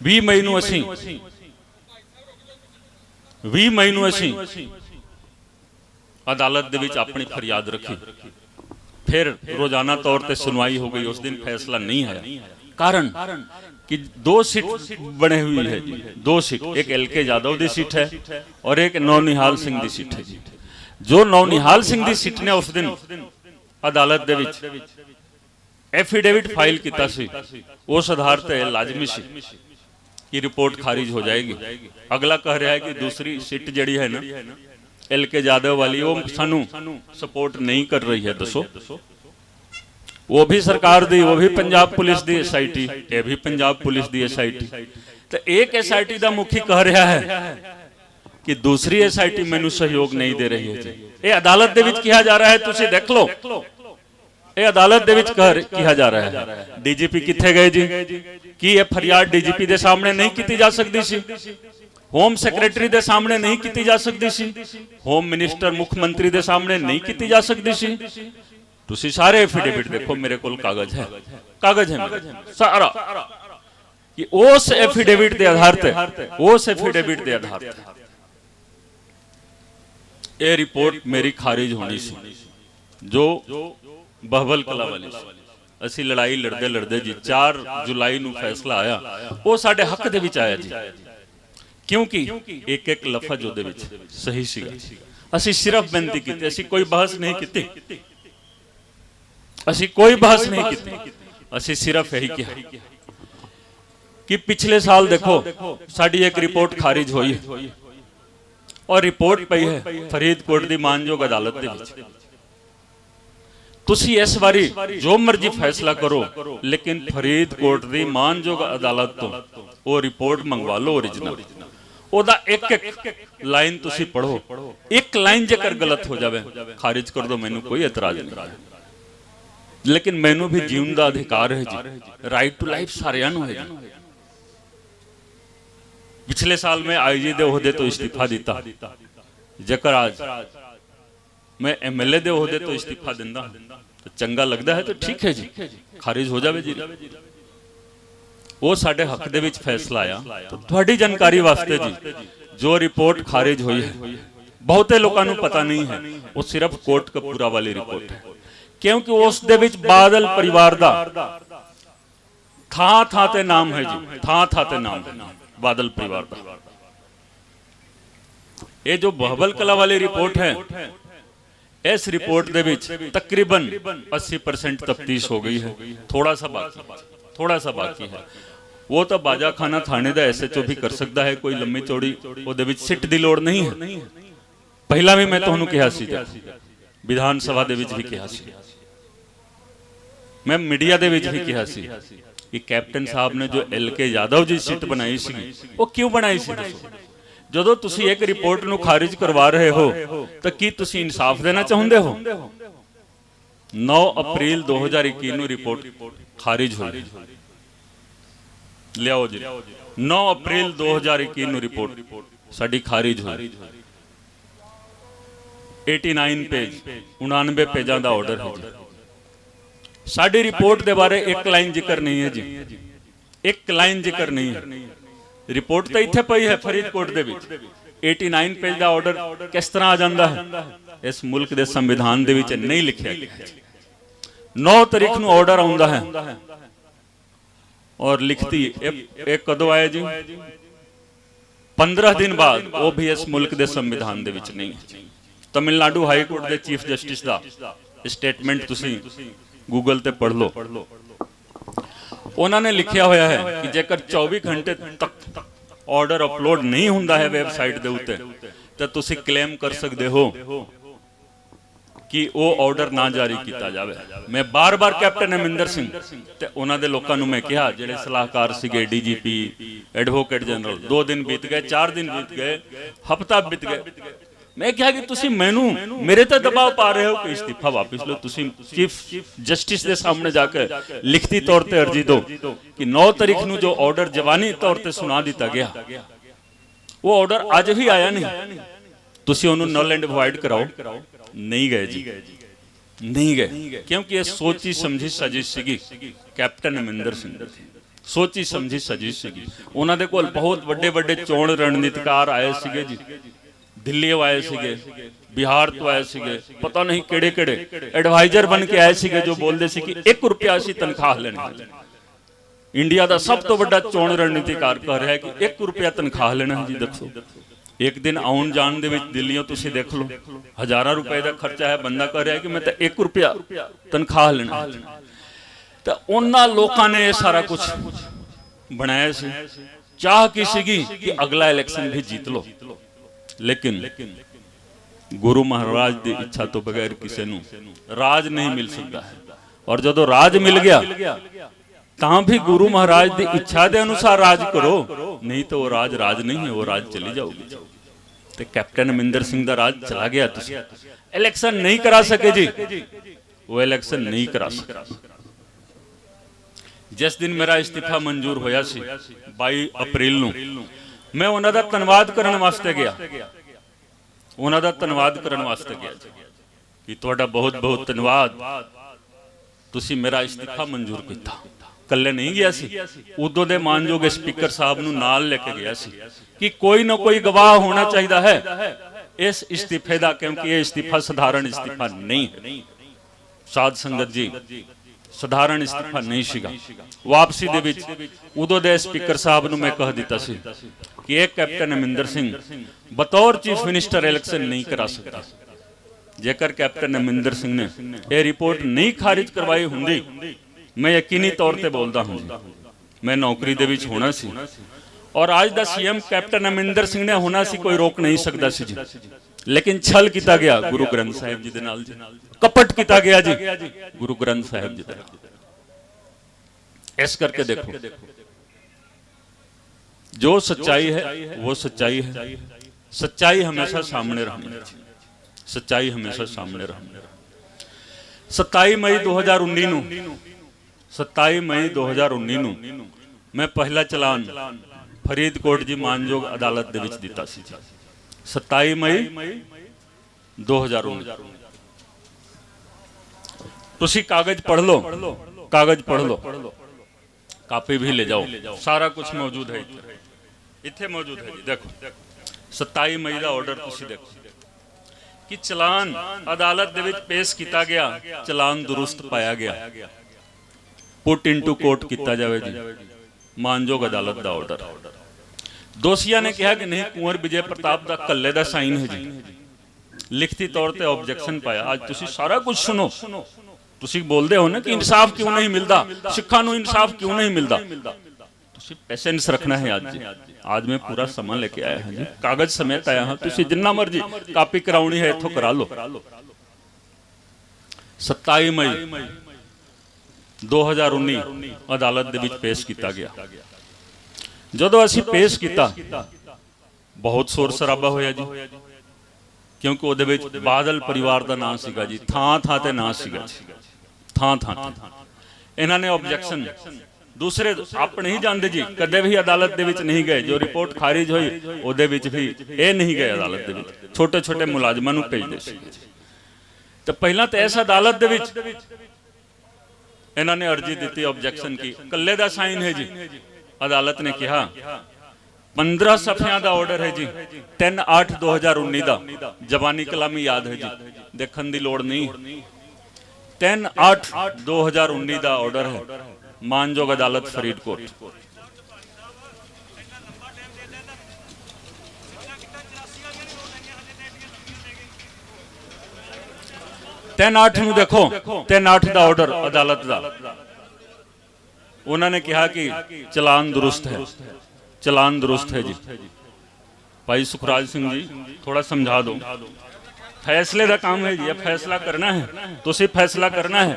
20 मई ਨੂੰ ਅਸੀਂ 20 मई ਨੂੰ ਅਸੀਂ अदालत ਦੇ ਵਿੱਚ अपनी फरियाद रखी। फिर रोजाना तौर पर सुनवाई हो गई। उस दिन फैसला नहीं आया, कारण कि 2 सीट बने हुई है जी, 2 सीट, एक एलके यादव की सीट है और एक नौनिहाल सिंह की सीट है जी। जो नौनिहाल सिंह की सीट ने उस दिन अदालत दे विच एफिडेविट फाइल किया सी, उस आधार पर लाजमी सी कि रिपोर्ट खारिज हो जाएगी। अगला कह रहा है कि दूसरी सीट जड़ी है ना एलके यादव वाली, वो सानू सपोर्ट नहीं कर रही है। दसो, वो भी सरकार दी, वो भी पंजाब पुलिस दी एसआईटी, ये भी पंजाब पुलिस दी एसआईटी। तो एक एसआईटी का मुखी कह रहा है कि दूसरी एसआईटी मैनू सहयोग नहीं दे रही है जी। ये अदालत दे विच कहा जा रहा है, तुसी देख लो, ये अदालत दे विच कहा जा रहा है। डीजीपी किथे गए जी? कि यह फरियाद डीजीपी दे सामने नहीं की जा सकती सी? होम सैकटरी दे सामने नहीं की जा सकती सी? होम मिनिस्टर मुख्यमंत्री दे सामने नहीं की जा सकती सी? तुसी सारे एफिडेविट देखो, मेरे को कागज है मेरे सारा कि उस एफिडेविट के आधार पे, उस एफिडेविट के आधार पे ये रिपोर्ट मेरी खारिज होनी सी। जो बहबल कला वाली असी लड़ाई लड़ते लड़ते जी 4 जुलाई ਨੂੰ फैसला आया, वो साडे हक दे विच आया जी। क्योंकि एक एक लफज ਉਹਦੇ ਵਿੱਚ सही ਸੀਗਾ। ਅਸੀਂ सिर्फ बेनती की, ਅਸੀਂ कोई बहस नहीं की, ਅਸੀਂ कोई बहस नहीं की। ਅਸੀਂ सिर्फ यही कहा कि पिछले साल देखो साड़ी एक रिपोर्ट खारिज हुई और रिपोर्ट पई है फरीदकोट की मानयोग अदालत दे विच। तुसी इस बारी जो मर्जी फैसला करो, लेकिन फरीदकोट की मानयोग अदालत तो वो रिपोर्ट मंगवा लो ओरिजिनल। ओदा एक एक लाइन तुसी पढ़ो, एक लाइन जेकर गलत हो जाए खारिज कर दो, मैनू कोई एतराज नहीं। लेकिन मैनू भी जीवन का अधिकार है जी, राइट टू लाइफ सारियां नूं है जी। पिछले साल मैं आईजी दे ओहदे तो इस्तीफा दिता, जेकर आज मैं एमएलए दे ओहदे तो इस्तीफा दिंदा तो चंगा लगता है तो ठीक है जी, खारिज हो जाए जी। वो साडे हक दे विच फैसला आया। तो तुहाडी जानकारी वास्ते जी, जो रिपोर्ट खारिज हुई है बहुते लोगों को पता नहीं है, वो सिर्फ कोटकपूरा वाली रिपोर्ट है। क्योंकि उस दे विच बादल परिवार दा थां ते नाम है जी, थां ते नाम है बादल परिवार दा। ये जो बहबल कला वाली रिपोर्ट है, इस रिपोर्ट दे विच तकरीबन 80% तफ्तीश हो गई है। थोड़ा सा बाकी है। वो तो बाजा खाना थाने का SHO भी कर सकता है, कोई लंबी चौड़ी ਉਹਦੇ ਵਿੱਚ सिट की लोड़ नहीं है। पहला भी मैं तुहानू कहा सी, विधान सभा दे विच भी कहा सी। मैं मीडिया ਦੇ ਵਿੱਚ ਵੀ ਕਿਹਾ ਸੀ ਕਿ ਕੈਪਟਨ ਸਾਹਿਬ ਨੇ ਜੋ LK ਯਾਦਵ ਜੀ ਸਿੱਟ ਬਣਾਈ ਸੀ ਉਹ ਕਿਉਂ ਬਣਾਈ ਸੀ ਦੱਸੋ। ਜਦੋਂ ਤੁਸੀਂ ਇੱਕ ਰਿਪੋਰਟ ਨੂੰ ਖਾਰਿਜ ਕਰਵਾ ਰਹੇ ਹੋ ਤਾਂ ਕੀ ਤੁਸੀਂ ਇਨਸਾਫ ਦੇਣਾ ਚਾਹੁੰਦੇ ਹੋ। 9 ਅਪ੍ਰੈਲ 2021 ਨੂੰ ਰਿਪੋਰਟ ਖਾਰਿਜ ਹੋਈ। ਲਿਆਓ ਜੀ 9 ਅਪ੍ਰੈਲ 2021 ਨੂੰ ਰਿਪੋਰਟ ਸਾਡੀ ਖਾਰਿਜ ਹੋਈ। 89 पेज 99 पेजां ਦਾ ਆਰਡਰ ਹੈ ਜੀ। ਸਾਡੀ ਰਿਪੋਰਟ ਦੇ ਬਾਰੇ ਇੱਕ ਲਾਈਨ ਜ਼ਿਕਰ ਨਹੀਂ ਹੈ ਜੀ, ਇੱਕ ਲਾਈਨ ਜ਼ਿਕਰ ਨਹੀਂ ਹੈ। ਰਿਪੋਰਟ ਤਾਂ ਇੱਥੇ ਪਈ ਹੈ ਫਰੀਦਕੋਟ ਦੇ ਵਿੱਚ। 89 पेज ਦਾ ਆਰਡਰ ਕਿਸ ਤਰ੍ਹਾਂ ਆ ਜਾਂਦਾ ਹੈ। ਇਸ ਮੁਲਕ ਦੇ ਸੰਵਿਧਾਨ ਦੇ ਵਿੱਚ ਨਹੀਂ ਲਿਖਿਆ ਗਿਆ। 9 ਤਾਰੀਖ ਨੂੰ ਆਰਡਰ ਆਉਂਦਾ ਹੈ ਔਰ ਲਿਖਤੀ ਇਹ ਕਦੋਂ ਆਇਆ ਜੀ 15 ਦਿਨ ਬਾਅਦ। ਉਹ ਵੀ ਇਸ ਮੁਲਕ ਦੇ ਸੰਵਿਧਾਨ ਦੇ ਵਿੱਚ ਨਹੀਂ ਹੈ। तमिलनाडु हाई कोर्ट के चीफ जस्टिस का स्टेटमेंट तुसी गूगल ते पढ़ लो। उन्होंने लिखा होया है कि जेकर 24 घंटे तक ऑर्डर अपलोड नहीं हुंदा है वेबसाइट दे उत्ते तो तुसी क्लेम कर सकते हो कि वो ऑर्डर ना जारी किया जाए। मैं बार बार कैप्टन अमरिंदर सिंह ते उन्हां दे लोकां नूं मैं कहा जिहड़े सलाहकार सीगे DGP एडवोकेट जनरल 2 दिन बीत गए 4 दिन बीत गए हफ्ता बीत गए। मैं क्या कि तुसी मैनू मेरे ते दबाव पा रहे हो कि इस्तीफा वापस लो। तुसी चीफ जस्टिस के सामने जाकर लिखती तौर पे अर्जी दो कि 9 तारीख नूं जो ऑर्डर जवानी तौर पे सुना दिता गया वो ऑर्डर अज भी आया नहीं। तुसी उन्होंने नल एंड वॉइड कराओ। नहीं गए जी, नहीं गए क्योंकि ये सोची समझी साजिश सीगी। कैप्टन अमरिंदर सिंह सोची समझी साजिश सीगी। उन्हां दे कोल बहुत वड्डे वड्डे चोण रणनीतिकार आए सीगे जी। दिल्ली आए सीगे, बिहार तो आए सीगे, पता नहीं केड़े केड़े एडवाइजर बन के आए सीगे जो बोलते सी कि 1 रुपया असीं तनख्वाह लेनी। इंडिया का सब तो बड़ा चोण रणनीतिकार कह रहा है कि 1 रुपया तनख्वाह लेना है जी। देखो एक दिन आउन जान दे विच दिल्लियों तुसीं देख लो हज़ारां रुपए का खर्चा है। बंदा कह रहा है कि मैं तो 1 रुपया तनख्वाह लेना। तो उन्हां लोकां ने यह सारा कुछ बनाया सी। चाह की सीगी कि अगला इलेक्शन भी जीत लो, लेकिन गुरु महाराज की इच्छा तो बगैर किसी नूं राज नहीं मिल सकता है। और जदों राज मिल गया तां भी गुरु महाराज की इच्छा के अनुसार राज करो, नहीं तो वो राज राज नहीं है, वो राज चली जाओगी। तो कैप्टन अमरिंदर सिंह का राज चला गया। तुसीं इलेक्शन नहीं करा सके जी, वो इलेक्शन नहीं करा सके। जिस दिन मेरा इस्तीफा मंजूर होया सी 22 अप्रैल नूं मैं उन्हां दा धन्नवाद करन वास्ते गया। उन्हां दा धन्नवाद करन वास्ते गया कि तुहाडा बहुत बहुत धन्नवाद, तुसीं मेरा इस्तीफा मंजूर कीता। कल्ले नहीं गया सी, उदों दे मानयोग स्पीकर साहब नूं नाल लेके गया सी कि कोई ना कोई गवाह होना चाहिए है इस इस्तीफे दा, क्योंकि ये इस्तीफा साधारण इस्तीफा नहीं है। साध संगत जी साधारण इस्तीफा नहीं सीगा। वापसी दे विच उदों दे स्पीकर साहब नूं मैं कह दिता सी कि एक कैप्टन अमरिंदर सिंह बतौर चीफ मिनिस्टर इलेक्शन नहीं करा सकता। जेकर कैप्टन अमरिंदर सिंह ने यह रिपोर्ट नहीं खारिज करवाई हुंदी मैं यकीनी तौर पर बोलता हूँ मैं नौकरी दे विच होना सी। और आज दा CM कैप्टन अमरिंदर सिंह ने होना सी, कोई रोक नहीं सकता सी जी। लेकिन छल किया गया गुरु ग्रंथ साहिब जी दे नाल जी, कपट किया गया जी गुरु ग्रंथ साहिब जी दे नाल। इस करके देखो जो सच्चाई है वो सच्चाई है। सच्चाई हमेशा सामने रहनी चाहिए। सच्चाई हमेशा सामने रहनी। 27 मई 2019 नूं 27 मई 2019 नूं मैं पहला चलान फरीदकोट जी मानयोग अदालत दे विच दिता सी। 27 मई 2019 तुसी कागज पढ़ लो, कागज पढ़ लो, कापी भी ले जाओ, सारा कुछ मौजूद है इत्थे मौजूद है जी। देखो 27 मई का ऑर्डर तुसी देखो कि चलान अदालत दे विच पेश किया गया, चलान दुरुस्त पाया गया, पुट इनटू कोर्ट किया जाए जी। मानयोग अदालत का ऑर्डर। दोषिया ने कहा कि नहीं कुंवर विजय प्रताप का कल्ले का साइन है जी। लिखती तौर पर ऑब्जेक्शन पाया। आज तुसी सारा कुछ सुनो, तुसी बोलते हो ना कि इंसाफ क्यों नहीं मिलता, सिखा नूं इंसाफ क्यों नहीं मिलता। तुसी पेशेंस रखना है। आज जी आज मैं पूरा समय लेके आया हाँ जी, कागज समेत आया हाँ। तुसी जिन्ना मर्जी कापी कराउणी है इत्थों करा लो। 27 मई 2019 ਅਦਾਲਤ ਦੇ ਵਿੱਚ ਪੇਸ਼ ਕੀਤਾ ਗਿਆ। ਜਦੋਂ ਅਸੀਂ ਪੇਸ਼ ਕੀਤਾ ਬਹੁਤ ਸ਼ੋਰ ਸ਼ਰਾਬਾ ਹੋਇਆ ਜੀ, ਕਿਉਂਕਿ ਉਹਦੇ ਵਿੱਚ ਬਾਦਲ ਪਰਿਵਾਰ ਦਾ ਨਾਂ ਸੀਗਾ ਜੀ, ਥਾਂ ਥਾਂ ਤੇ ਨਾਂ ਸੀਗਾ ਜੀ, ਥਾਂ ਥਾਂ ਤੇ। ਇਹਨਾਂ ਨੇ ਆਬਜੈਕਸ਼ਨ, ਦੂਸਰੇ ਆਪ ਨਹੀਂ ਜਾਣਦੇ ਜੀ, ਕਦੇ ਵੀ ਅਦਾਲਤ ਦੇ ਵਿੱਚ ਨਹੀਂ ਗਏ। ਜੋ ਰਿਪੋਰਟ ਖਾਰਿਜ ਹੋਈ ਉਹਦੇ ਵਿੱਚ ਵੀ ਇਹ ਨਹੀਂ ਗਏ ਅਦਾਲਤ ਦੇ ਵਿੱਚ, ਛੋਟੇ ਛੋਟੇ ਮੁਲਾਜ਼ਮਾਂ ਨੂੰ ਭੇਜਦੇ ਸੀ। ਤੇ ਪਹਿਲਾਂ ਤਾਂ ਇਸ ਅਦਾਲਤ ਦੇ ਵਿੱਚ ਇਹਨਾਂ ਨੇ ਅਰਜੀ ਦਿੱਤੀ, ਆਬਜੈਕਸ਼ਨ ਕੀ, ਕੱਲੇ ਦਾ ਸਾਈਨ ਹੈ ਜੀ। ਅਦਾਲਤ ਨੇ ਕਿਹਾ 15 ਸਫ਼ਿਆਂ ਦਾ ਆਰਡਰ ਹੈ ਜੀ, 3/8/2019 ਦਾ, ਜ਼ਬਾਨੀ ਕਲਾਮੀ ਯਾਦ ਹੈ ਜੀ, ਦੇਖਣ ਦੀ ਲੋੜ ਨਹੀਂ। 3/8/2019 ਦਾ ਆਰਡਰ ਹੈ, ਮਾਨਯੋਗ ਅਦਾਲਤ ਫਰੀਦਕੋਟ। ਤਿੰਨ 8 ਨੂੰ ਦੇਖੋ, 3/8 ਦਾ ਆਰਡਰ ਅਦਾਲਤ ਦਾ। ਉਹਨਾਂ ਨੇ ਕਿਹਾ ਕਿ ਚਲਾਨ ਦੁਰੁਸਤ ਹੈ, ਚਲਾਨ ਦੁਰੁਸਤ ਹੈ ਜੀ। ਭਾਈ ਸੁਖਰਾਜ ਸਿੰਘ ਜੀ ਥੋੜਾ ਸਮਝਾ ਦਿਓ। फैसले का काम है जी, फैसला करना है, तुसी फैसला करना है,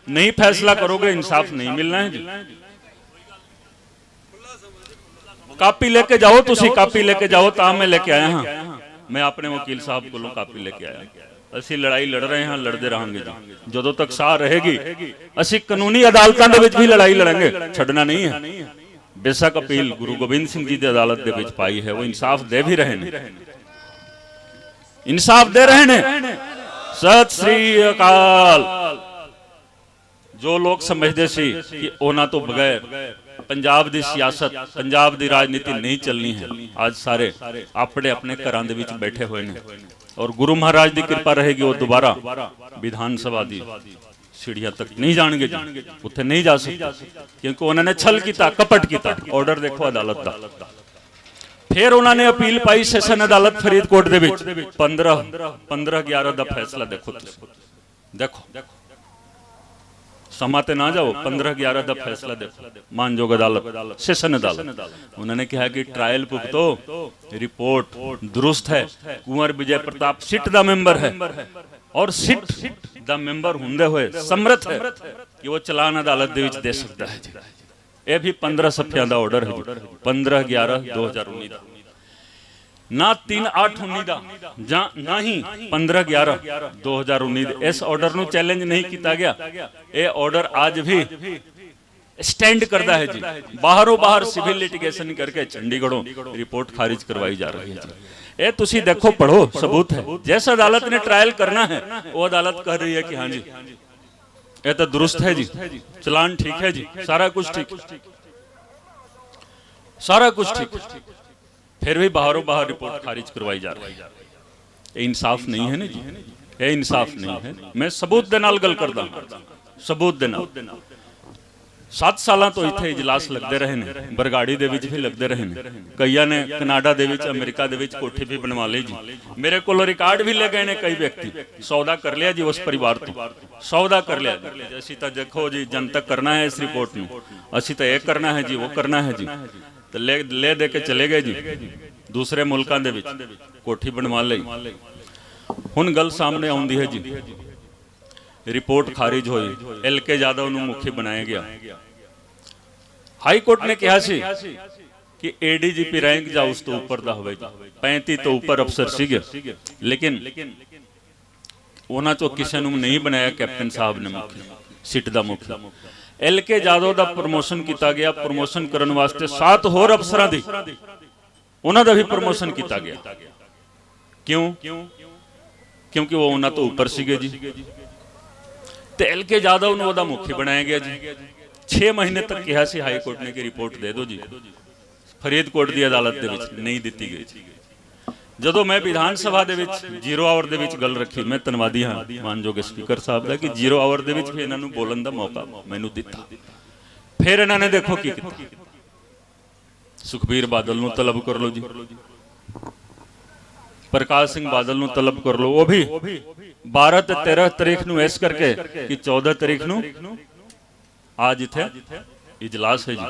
नहीं फैसला करोगे इंसाफ नहीं मिलना है जी। कापी लेके जाओ, तुसी कापी लेके जाओ, ता मैं लेके आया हाँ, मैं अपने वकील साहब को कापी लेके आया। ਅਸੀਂ ਲੜਾਈ ਲੜ ਰਹੇ ਹਾਂ, ਲੜਦੇ ਰਹਾਂਗੇ ਜੀ ਜਦੋਂ ਤੱਕ ਸਾਹ ਰਹੇਗੀ। ਅਸੀਂ ਕਾਨੂੰਨੀ ਅਦਾਲਤਾਂ ਦੇ ਵਿੱਚ ਵੀ ਲੜਾਈ ਲੜਾਂਗੇ, ਛੱਡਣਾ ਨਹੀਂ ਹੈ। ਬੇਸ਼ੱਕ ਅਪੀਲ ਗੁਰੂ ਗੋਬਿੰਦ ਸਿੰਘ ਜੀ ਦੀ ਅਦਾਲਤ ਦੇ ਵਿੱਚ ਪਾਈ ਹੈ, ਉਹ ਇਨਸਾਫ ਦੇ ਵੀ ਰਹੇ ਨੇ, ਇਨਸਾਫ ਦੇ ਰਹੇ ਨੇ। ਸਤਿ ਸ੍ਰੀ ਅਕਾਲ। ਜੋ ਲੋਕ ਸਮਝਦੇ ਸੀ ਕਿ ਉਹਨਾਂ ਤੋਂ ਬਗੈਰ ਪੰਜਾਬ ਦੀ ਸਿਆਸਤ, ਪੰਜਾਬ ਦੀ ਰਾਜਨੀਤੀ ਨਹੀਂ ਚੱਲਣੀ ਹੈ, ਅੱਜ ਸਾਰੇ ਆਪਣੇ ਆਪਣੇ ਘਰਾਂ ਦੇ ਵਿੱਚ ਬੈਠੇ ਹੋਏ ਨੇ। और गुरु महाराज की कृपा रहेगी, वो दोबारा विधान सभा की सीढ़ियां तक नहीं जाएंगे, उत्थे नहीं जा सकते, क्योंकि उन्होंने छल किया, कपट किया। ऑर्डर देखो अदालत का। फिर उन्होंने अपील पाई सैशन अदालत फरीदकोट दे विच 15/11 का फैसला देखो, देखो समा ते ना जाओ, 15/11 का फैसला देखो, मानयोग अदालत, सैशन अदालत। उन्होंने कहा कि ट्रायल भुगतो, रिपोर्ट दुरुस्त है, कुंवर विजय प्रताप सिट दा मेंबर है, और सिट दा मेंबर होंदे हुए समर्थ है कि वो चलान अदालत दे विच दे सकता है। यह भी 15 सफियां दा ऑर्डर है, 15/11/2019 दा, ना 3/8/19 ਦਾ ਜਾਂ ਨਾ ਹੀ 15/11/2019 ਦੇ। ਇਸ ਆਰਡਰ ਨੂੰ ਚੈਲੰਜ ਨਹੀਂ ਕੀਤਾ ਗਿਆ। ਇਹ ਆਰਡਰ ਅੱਜ ਵੀ ਸਟੈਂਡ ਕਰਦਾ ਹੈ ਜੀ। ਬਾਹਰੋਂ ਬਾਹਰ ਸਿਵਲ ਲਿਟੀਗੇਸ਼ਨ ਕਰਕੇ ਚੰਡੀਗੜ੍ਹੋਂ ਰਿਪੋर्ट ਖਾरिज ਕਰਵਾਈ ਜਾ ਰਹੀ ਹੈ ਜੀ। ਇਹ ਤੁਸੀਂ ਦੇਖੋ, ਪੜੋ, सबूत है। जिस अदालत ने ट्रायल करना है वो अदालत कह रही है कि हाँ जी ये तो दुरुस्त है जी, चलान ठीक है जी, सारा कुछ ठीक, सारा कुछ ठीक, फिर भी बाहरों बाहर रिपोर्ट खारिज करवाई जा रही है। ये इंसाफ नहीं है ना जी, ये इंसाफ नहीं है। मैं सबूत दे नाल गल करदा, सबूत दे नाल। 7 साल तो इत्थे इजलास लगते रहे ने, बरगाड़ी दे विच भी लगते रहे ने, कईयां ने कनाडा दे विच, अमेरिका दे विच कोठी भी बनवा ली जी। मेरे कोल रिकॉर्ड भी ले गए ने कई व्यक्ति, सौदा कर लिया जी उस परिवार तो, सौदा कर लिया। असीं तां देखो जी जनतक करना है इस रिपोर्ट में, असीं तां ये करना है जी, वो करना है जी, तो ले दे के चले गए जी दूसरे मुल्कां दे विच, कोठी बनवा लई। हुण गल सामने आउंदी है जी, रिपोर्ट खारिज हुई, LK यादव नूं मुखी बनाया गया। हाई कोर्ट ने कहा सी कि ADGP रैंक जा उस तो ऊपर दा होवे, 35 तो ऊपर अफसर सीगे, लेकिन उन्हां चों किसी नूं नहीं बनाया कैप्टन साहब ने मुखी, सिट दा मुखी। LK यादव दा प्रमोशन किया गया, प्रमोशन करने वास्ते 7 होर अफसरां दी उन्हां दा भी प्रमोशन किया गया। क्यों? क्योंकि वो उन्हां तो ऊपर सीगे जी। ते LK यादव नूं उहदा मुखी बनाया गया जी। 6 महीने तक कहा सी हाई कोर्ट ने कि रिपोर्ट दे दो जी, फरीदकोट की अदालत दे विच नहीं दी गई। ਜਦੋਂ मैं विधान सभा ਦੇ ਵਿੱਚ 0 ਆਵਰ ਦੇ ਵਿੱਚ ਗੱਲ ਰੱਖੀ, मैं ਧੰਨਵਾਦੀ ਹਾਂ ਮਾਨਯੋਗ ਸਪੀਕਰ ਸਾਹਿਬ ਦਾ ਕਿ 0 ਆਵਰ ਦੇ ਵਿੱਚ ਵੀ ਇਹਨਾਂ ਨੂੰ ਬੋਲਣ ਦਾ ਮੌਕਾ ਮੈਨੂੰ ਦਿੱਤਾ। ਫਿਰ ਇਹਨਾਂ ਨੇ ਦੇਖੋ ਕੀ ਕੀਤਾ, ਸੁਖਬੀਰ ਬਾਦਲ ਨੂੰ ਤਲਬ ਕਰ ਲਓ ਜੀ, ਪ੍ਰਕਾਸ਼ ਸਿੰਘ ਬਾਦਲ ਨੂੰ ਤਲਬ ਕਰ ਲਓ, ਉਹ ਵੀ 12 ਤੇ 13 ਤਾਰੀਖ ਨੂੰ ਇਸ ਕਰਕੇ ਕਿ 14 ਤਾਰੀਖ ਨੂੰ आज इत्थे इजलास है जी,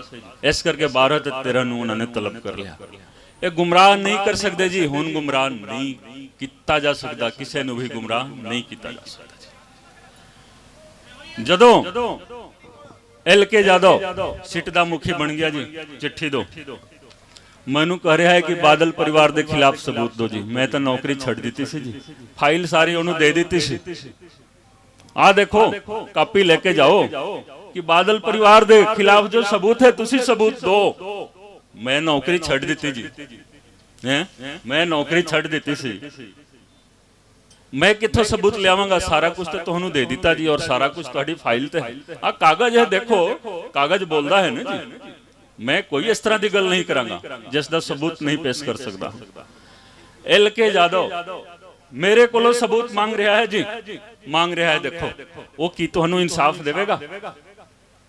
इस करके 12 ते 13 ਨੂੰ ਉਹਨਾਂ ਨੇ ਤਲਬ ਕਰ ਲਿਆ। ਇਹ ਗੁੰਮਰਾਹ ਨਹੀਂ ਕਰ ਸਕਦੇ ਜੀ, ਹੁਣ ਗੁੰਮਰਾਹ ਨਹੀਂ ਕੀਤਾ ਜਾ ਸਕਦਾ, ਕਿਸੇ ਨੂੰ ਵੀ ਗੁੰਮਰਾਹ ਨਹੀਂ ਕੀਤਾ ਜਾ ਸਕਦਾ। ਜਦੋਂ LK यादव सिट दा मुखी बन गया जी, चिट्ठी दो। मैनू कह रहा है कि बादल परिवार के खिलाफ सबूत दो जी। मैं तो नौकरी छड़ दी सी जी, फाइल सारी उन्होंने दे दी सी। आ देखो कापी लेके जाओ कि बादल परिवार के खिलाफ जो सबूत है तुसी सबूत दो। मैं नौकरी छड़ दी जी, मैं नौकरी छड़ दी सी। मैं कितों सबूत लियावांगा? सारा कुछ तो तुहानू दे दिता जी, और सारा कुछ तुहाडी फाइल ते है। आ कागज है, देखो कागज बोलदा है ना जी। मैं कोई इस तरह की गल नहीं करांगा जिसका सबूत नहीं पेश कर सकता। LK यादव मेरे को सबूत मांग रहा है जी, मांग रहा है। देखो वो की तुहानू इंसाफ देवेगा?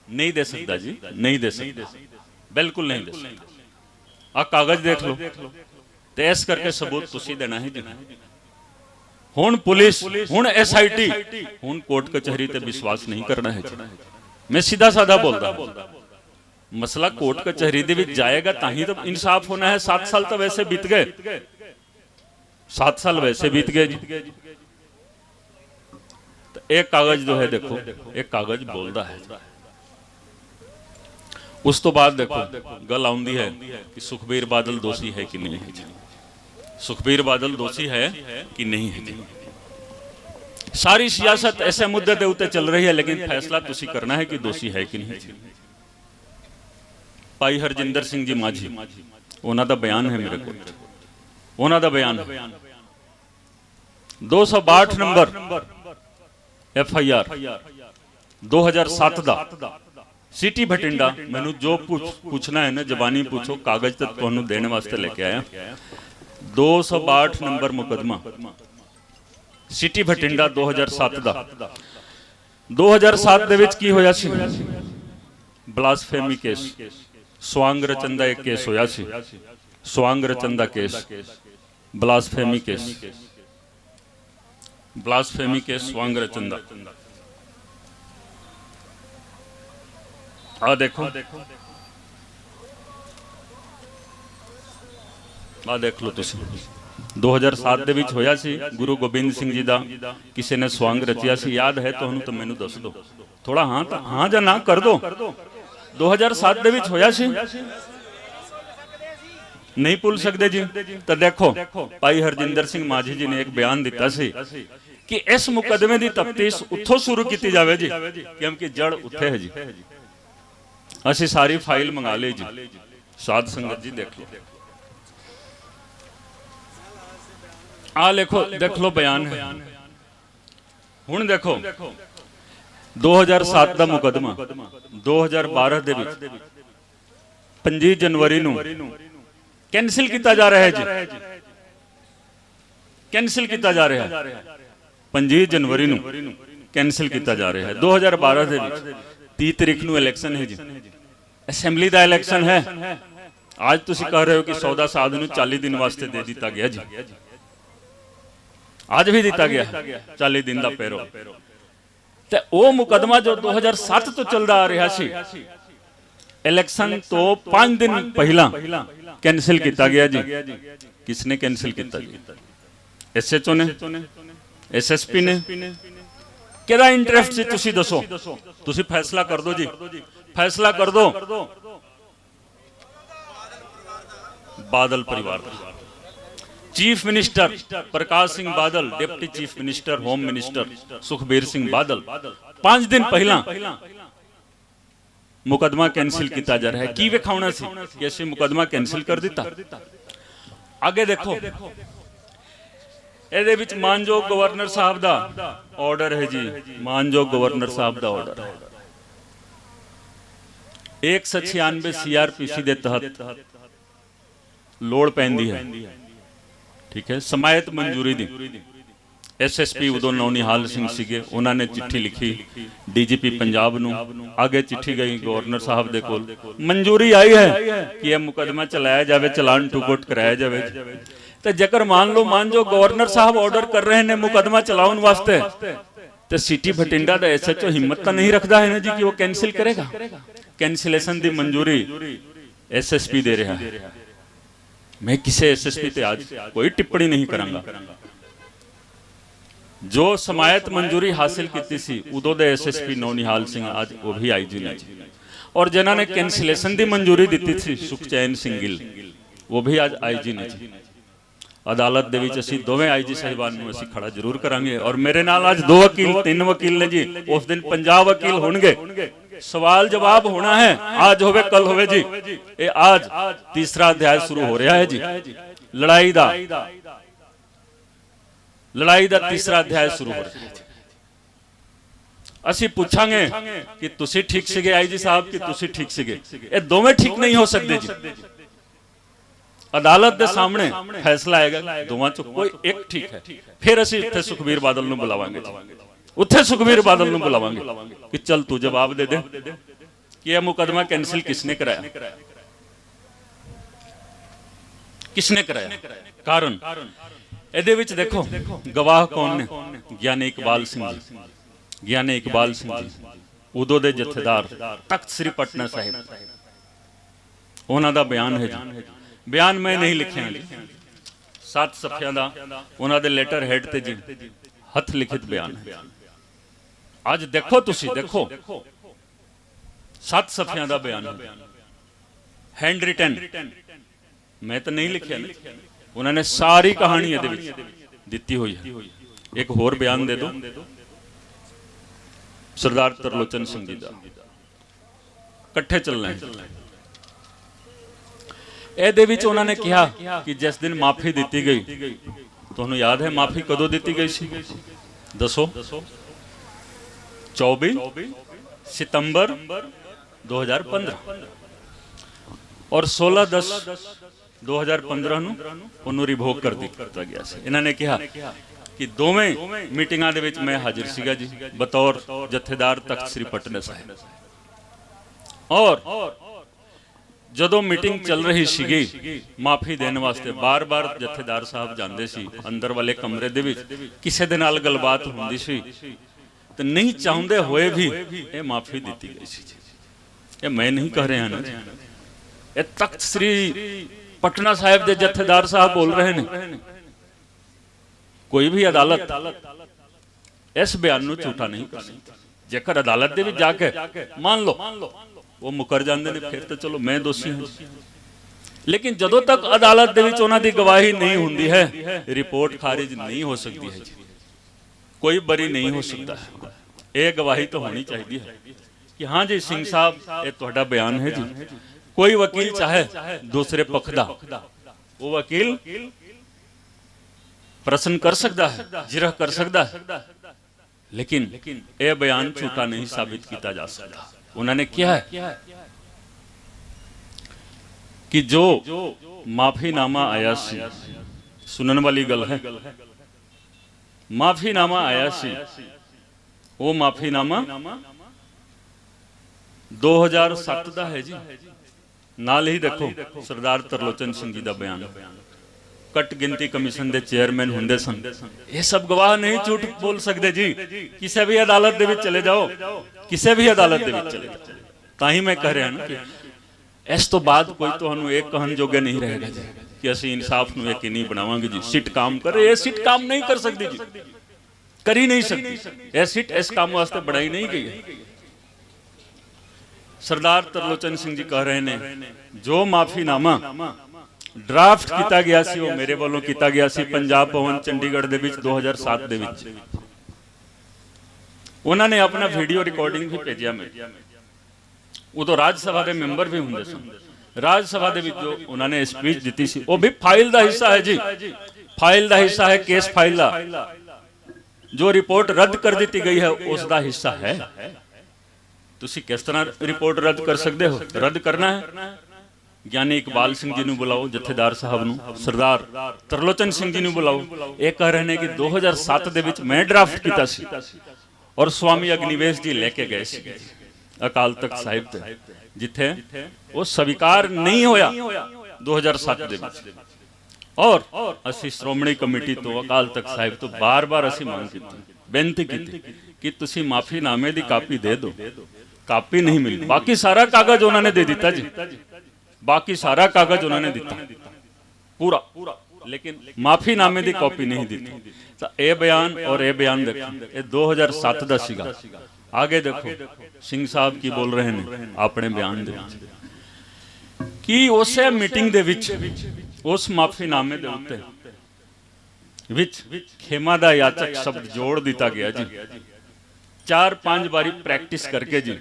नहीं दे सकता जी, नहीं दे सकता, बिल्कुल नहीं दे सकता। आ कागज देख लो, तो इस करके सबूत तुसी देना है जी। हुण पुलिस, हुण SIT, हुण कोर्ट कचहरी ते विश्वास नहीं करना है जी। मैं सीधा साधा बोलता, मसला कोर्ट कचहरी दे विच जाएगा ताही तो इंसाफ होना है। 7 साल तो वैसे बीत गए, 7 साल वैसे बीत गए जी। तो एक कागज जो है देखो, एक कागज बोलता है। उस तो बाद देखो गल आउंदी है कि सुखबीर बादल दोषी है कि नहीं है। सुखबीर बादल दोषी है कि नहीं है जी। सारी सियासत ऐसे मुद्दे के उत्ते चल रही है, लेकिन फैसला तुसी करना है कि दोषी है कि नहीं जी। भाई हरजिंदर सिंह जी माझी, उन्हों का बयान है मेरे को, उन्हों का बयान है 262 नंबर FIR 2007 का सिटी भटिंडा। मैनू जो पूछना है ना जबानी पूछो, कागज तक तुहानू देने वास्ते लेके आया। 262 नंबर मुकदमा सिटी भटिंडा 2007 का। 2007 दे विच की होया सी? ब्लासफेमी केस, स्वांग रचन का एक केस होया सी। स्वांग रचन का case, blasphemy case, blasphemy case स्वांग रचन का। आ देखो, आ देख लो तुसी। 2007 दे विच होया सी। गुरु गोबिंद सिंह जी दा किसी ने स्वांग रचिया सी। याद है तुहानू तो मैनू दस दो थोड़ा, हाँ तो हाँ या ना कर दो। 2007 दे विच होया सी, नहीं भूल सकते जी। तो देखो भाई हरजिंदर सिंह माझी जी ने एक बयान दिता सी कि इस मुकदमे की तफ्तीश उत्थों शुरू की जाए जी, क्योंकि जड़ उत्थे है जी। असी सारी फाइल मंगा ली जी। साध संगत जी देख लो, आ लिखो, देख लो बयान है। हुण देखो 2007 का मुकदमा 2012 दे विच 25 जनवरी नूं कैंसिल किया जा रहा है जी। कैंसिल किया जा रहा है 25 जनवरी नूं कैंसिल किया जा रहा है। 2012 दे विच 30 तारीख नूं इलैक्शन है जी, असैम्बली का इलैक्शन है। आज तुसीं कह रहे हो कि सौदा साध नूं 40 दिन वास्ते दे दिता गया जी। आज भी दिता गया 40 दिन का पैरो। ते वो मुकदमा जो 2007 तो चलता आ रहा सी, इलैक्शन तो 5 दिन पहला कैंसिल किया गया जी। किसने कैंसिल किया जी? SHO ने, SSP ने। केदा इंटरेस्ट से तुसी दसो, तुसी फैसला कर दो जी, फैसला कर दो। बादल परिवार का chief minister Prakash Singh Badal, deputy chief minister home minister Sukhbir Singh Badal 5 दिन पहला मुकदमा कैंसिल किया जा रहा है। की विखाउना सी कैसे मुकदमा कैंसिल कर दिता। आगे देखो, ਇਹਦੇ ਵਿੱਚ ਮਾਨਯੋਗ गवर्नर साहब ਦਾ ऑर्डर है जी। मानयोग गवर्नर साहब का ऑर्डर है 196 CRPC के तहत लोड़ पैंदी है, ठीक है। समायत मंजूरी दी। SSP उदों नौनिहाल सिंह सीगे, उन्होंने चिट्ठी लिखी DGP पंजाब नूं। आगे चिट्ठी गई गवर्नर साहब दे कोल, मंजूरी आई है कि यह मुकदमा चलाया जाए, चलान टू कोर्ट कराया जाए। तो जेकर मान लो जो गवर्नर साहब ऑर्डर कर रहे हैं मुकदमा चलाउन वास्ते, तो सिटी भटिंडा का SHO हिम्मत तो नहीं रखता है ना जी कि वो कैंसिल करेगा। कैंसिलेशन की मंजूरी SSP दे रहा है। मैं किसी SSP पे आज कोई टिप्पणी नहीं करांगा। जो समायत मंजूरी हासिल की सी उदों दे SSP नौनिहाल सिंह आज वो भी IG ने। और जिन्होंने कैंसिलेशन की मंजूरी दी थी सुखचैन सिंह गिल, वो भी आज IG ने जी। अदालत ਦੇ ਵਿੱਚ ਅਸੀਂ ਦੋਵੇਂ IG ਸਾਹਿਬਾਨ ਨੂੰ ਅਸੀਂ ਖੜਾ ਜ਼ਰੂਰ ਕਰਾਂਗੇ। और मेरे नाल आज 2 वकील 3 वकील ने जी, उस दिन 50 वकील होंगे। सवाल जवाब होना है, आज होवे कल होवे जी। ये आज तीसरा अध्याय शुरू हो रहा है जी। लड़ाई दा तीसरा अध्याय शुरू हो रहा है। ਅਸੀਂ ਪੁੱਛਾਂਗੇ ਕਿ ਤੁਸੀਂ ਠੀਕ ਸੀਗੇ IG ਸਾਹਿਬ ਕਿ ਤੁਸੀਂ ਠੀਕ ਸੀਗੇ। ਇਹ ਦੋਵੇਂ ਠੀਕ नहीं हो सकते जी। अदालत के सामने फैसला आएगा, दोवां चों कोई एक ठीक है, फिर असीं इत्थे सुखबीर बादल नूं बुलावांगे, उत्थे सुखबीर बादल नूं बुलावांगे कि चल तू जवाब दे दे कि यह मुकदमा कैंसिल किसने कराया, किसने कराया। कारण इहदे विच देखो गवाह कौन ने, ज्ञानी इकबाल सिंह जी। ज्ञानी इकबाल सिंह जी उदों दे जथेदार तख्त श्री पटना साहिब, उन्हां दा बयान है जी। बयान मैं नहीं लिखिया जी, 7 सफ़ियां दा उन्हां दे लेटर हेड ते जी हथ लिखित बयान है। आज देखो तुसी देखो 7 सफ़ियां दा बयान है, हैंड रिटन, मैं तो नहीं लिखिया ना, उन्होंने सारी कहानी इहदे विच दित्ती हुई है। एक होर बयान दे दो सरदार तरलोचन सिंह जी दा, कट्ठे चलना है। ਇਹਦੇ ਵਿੱਚ ਉਹਨਾਂ ਨੇ ਕਿਹਾ ਕਿ ਜਿਸ ਦਿਨ ਮਾਫੀ ਦਿੱਤੀ ਗਈ, ਤੁਹਾਨੂੰ ਯਾਦ ਹੈ ਮਾਫੀ ਕਦੋਂ ਦਿੱਤੀ ਗਈ ਸੀ? ਦੱਸੋ। 24 सितंबर 2015 और 16/10/2015 ਨੂੰ ਉਹਨੂੰ ਰਿਵੋਕ ਕਰ ਦਿੱਤਾ ਗਿਆ ਸੀ। ਇਹਨਾਂ ਨੇ ਕਿਹਾ ਕਿ ਦੋਵੇਂ ਮੀਟਿੰਗਾਂ ਦੇ ਵਿੱਚ ਮੈਂ ਹਾਜ਼ਰ ਸੀਗਾ ਜੀ ਬਤੌਰ ਜਥੇਦਾਰ ਤਖਤ ਸ੍ਰੀ ਪਟਨਾ ਸਾਹਿਬ। और ਜਦੋਂ ਮੀਟਿੰਗ ਚੱਲ ਰਹੀ ਸੀਗੀ ਮਾਫੀ ਦੇਣ ਵਾਸਤੇ ਬਾਰ-ਬਾਰ ਜਥੇਦਾਰ ਸਾਹਿਬ ਜਾਂਦੇ ਸੀ ਅੰਦਰ ਵਾਲੇ ਕਮਰੇ ਦੇ ਵਿੱਚ, ਕਿਸੇ ਦੇ ਨਾਲ ਗੱਲਬਾਤ ਹੁੰਦੀ ਸੀ ਤੇ ਨਹੀਂ ਚਾਹੁੰਦੇ ਹੋਏ ਵੀ ਇਹ ਮਾਫੀ ਦਿੱਤੀ ਗਈ ਸੀ। ਇਹ ਮੈਂ ਨਹੀਂ ਕਹਿ ਰਿਹਾ ਨਾ, ਇਹ ਤਖਤ ਸ੍ਰੀ ਪਟਨਾ ਸਾਹਿਬ ਦੇ ਜਥੇਦਾਰ ਸਾਹਿਬ ਬੋਲ ਰਹੇ ਨੇ। ਕੋਈ ਵੀ ਅਦਾਲਤ ਇਸ ਬਿਆਨ ਨੂੰ ਝੂਠਾ ਨਹੀਂ ਕਰ ਸਕਦੀ। ਜੇਕਰ ਅਦਾਲਤ ਦੇ ਵਿੱਚ ਜਾ ਕੇ ਮੰਨ ਲਓ वो मुकर जाते हैं, फिर तो चलो मैं दोषी हूँ। लेकिन जदों तक अदालत दे विच उन्हां दी गवाही नहीं हुंदी है, रिपोर्ट खारिज नहीं हो सकती है जी, कोई बरी नहीं हो सकता है। ये गवाही तो होनी चाहिए है कि हाँ जी सिंह साहब ये तुहाडा बयान है जी। कोई वकील चाहे दूसरे पक्ष दा, वो वकील प्रश्न कर सकता है, जिरह कर सकता है, लेकिन यह बयान झूठा नहीं साबित किया जा सकता। उन्होंने क्या है कि जो माफीनामा आया सी, सुनन वाली गल है, माफीनामा आया सी, वो माफीनामा 2007 का है जी। नाल ही देखो सरदार तरलोचन सिंह जी का बयान, कट गिनती कमीशन के चेयरमैन होंदे सन। ये सब गवाह नहीं झूठ बोल सकते जी। किसी भी अदालत दे विच चले जाओ, किसी भी अदालत दे विच चले जाओ, ताही मैं कह रहा ना कि इस तो बाद कोई तुहानू एक कहन जोगे नहीं रहेगा जी कि असीं इंसाफ नूं यकीनी बनावांगे जी। सिट काम करे, ये सिट काम नहीं कर सकती जी, कर ही नहीं सकती। यह सिट इस काम वास्ते बनाई नहीं गई है। सरदार तरलोचन सिंह जी कह रहे ने जो माफीनामा ड्राफ्ट किया गया सी, वो मेरे वालों किया गया सी पंजाब भवन चंडीगढ़ दे विच 2007 दे विच। उन्होंने अपना वीडियो रिकॉर्डिंग भी भेजा। मैं उदों राज सभा के मैंबर भी होंगे सन। राज सभा दे विच जो उन्होंने स्पीच दी सी, वो भी फाइल का हिस्सा है जी, फाइल का हिस्सा है, केस फाइल का। जो रिपोर्ट रद्द कर दी गई है उसका हिस्सा है। तुसी किस तरह रिपोर्ट रद्द कर सकते हो? रद्द करना है ज्ञानी इकबाल सिंह जी नूं बुलाओ, जथेदार साहब नूं, सरदार तरलोचन सिंह जी नूं बुलाओ। ये कह रहे हैं कि 2007 दे विच मैं ड्राफ्ट किया सी और स्वामी अग्निवेश जी लेके गए सी अकाल तख्त साहिब ते, जिथे वो स्वीकार नहीं होया 2007 दे विच। और असी श्रोमणी कमेटी तो अकाल तख्त साहिब तो बार बार असी मांग की, बेनती की कि तुसी माफीनामे दी कापी दे दो। कापी नहीं मिली, बाकी सारा कागज उन्होंने दे दिता जी, बाकी सारा कागज उन्होंने दिता पूरा। लेकिन माफीनामे की कॉपी नहीं दी। तो ये बयान और ये बयान देखो, ये 2007 का सीगा। आगे देखो सिंह साहब की बोल रहे हैं अपने बयान दे कि उस मीटिंग दे विच उस माफीनामे दे उत्ते विच खेमा दा याचक शब्द जोड़ दिता गया जी। 4-5 बारी प्रैक्टिस करके जी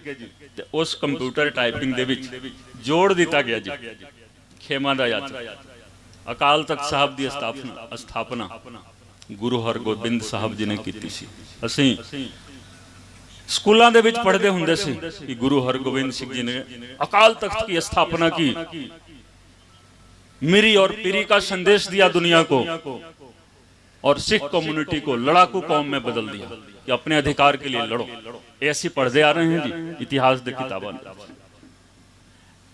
ते उस कंप्यूटर टाइपिंग दे विच जोड़ दिता गया जी खेमा दा याचक। अकाल तख्त साहब की स्थापना गुरु हरगोबिंद साहब जी ने की सी। असीं स्कूलों दे विच पढ़ते हुंदे सी कि गुरु हरगोबिंद सिंह जी ने अकाल तख्त की स्थापना की, मेरी और पीरी का संदेश दिया दुनिया को और सिख कम्युनिटी को लड़ाकू कौम में बदल दिया कि अपने अधिकार के लिए लड़ो। ऐसी पढ़ते आ रहे हैं जी इतिहास की किताबों।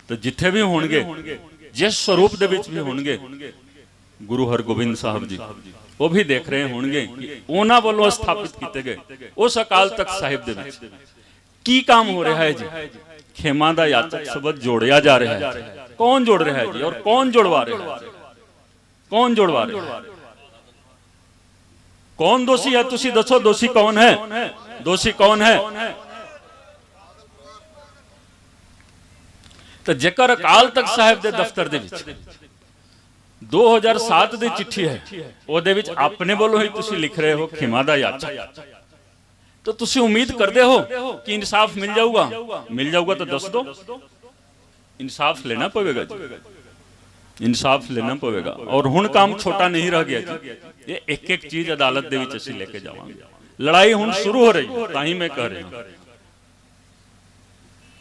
तो जिथे भी होंगे, जिस स्वरूप दे विच भी होंगे, गुरु हरगोबिंद साहब जी वो भी देख रहे होंगे कि उन्हां वालों स्थापित किए गए उस अकाल तख्त साहिब दे विच की काम हो रहा है जी। खेमा दा याचक शब्द जोड़िया जा रहा है। कौन जोड़ रहा है जी और कौन जुड़वा रहा है? कौन जुड़वा रहा है? कौन दोषी है? तुसी दसो दोषी कौन है? दोषी कौन है? तो जेकर अकाल तख्त साहिब दे दफ्तर दे विच 2007 दी चिट्ठी है, ਉਹਦੇ ਵਿੱਚ ਆਪਣੇ ਵੱਲੋਂ ਹੀ ਤੁਸੀਂ ਲਿਖ ਰਹੇ ਹੋ ਖਿਮਾ ਦਾ याचक, तो तुसी उम्मीद करते हो कि इंसाफ मिल जाऊगा। मिल जाऊगा तो दस दो। इंसाफ लेना पवेगा जी, इंसाफ लेना पवेगा। और हुण काम छोटा नहीं रह गया जी, ये एक एक चीज अदालत दे विच असीं लेके जावांगे। लड़ाई हुण शुरू हो रही है, तां ही मैं कह रहा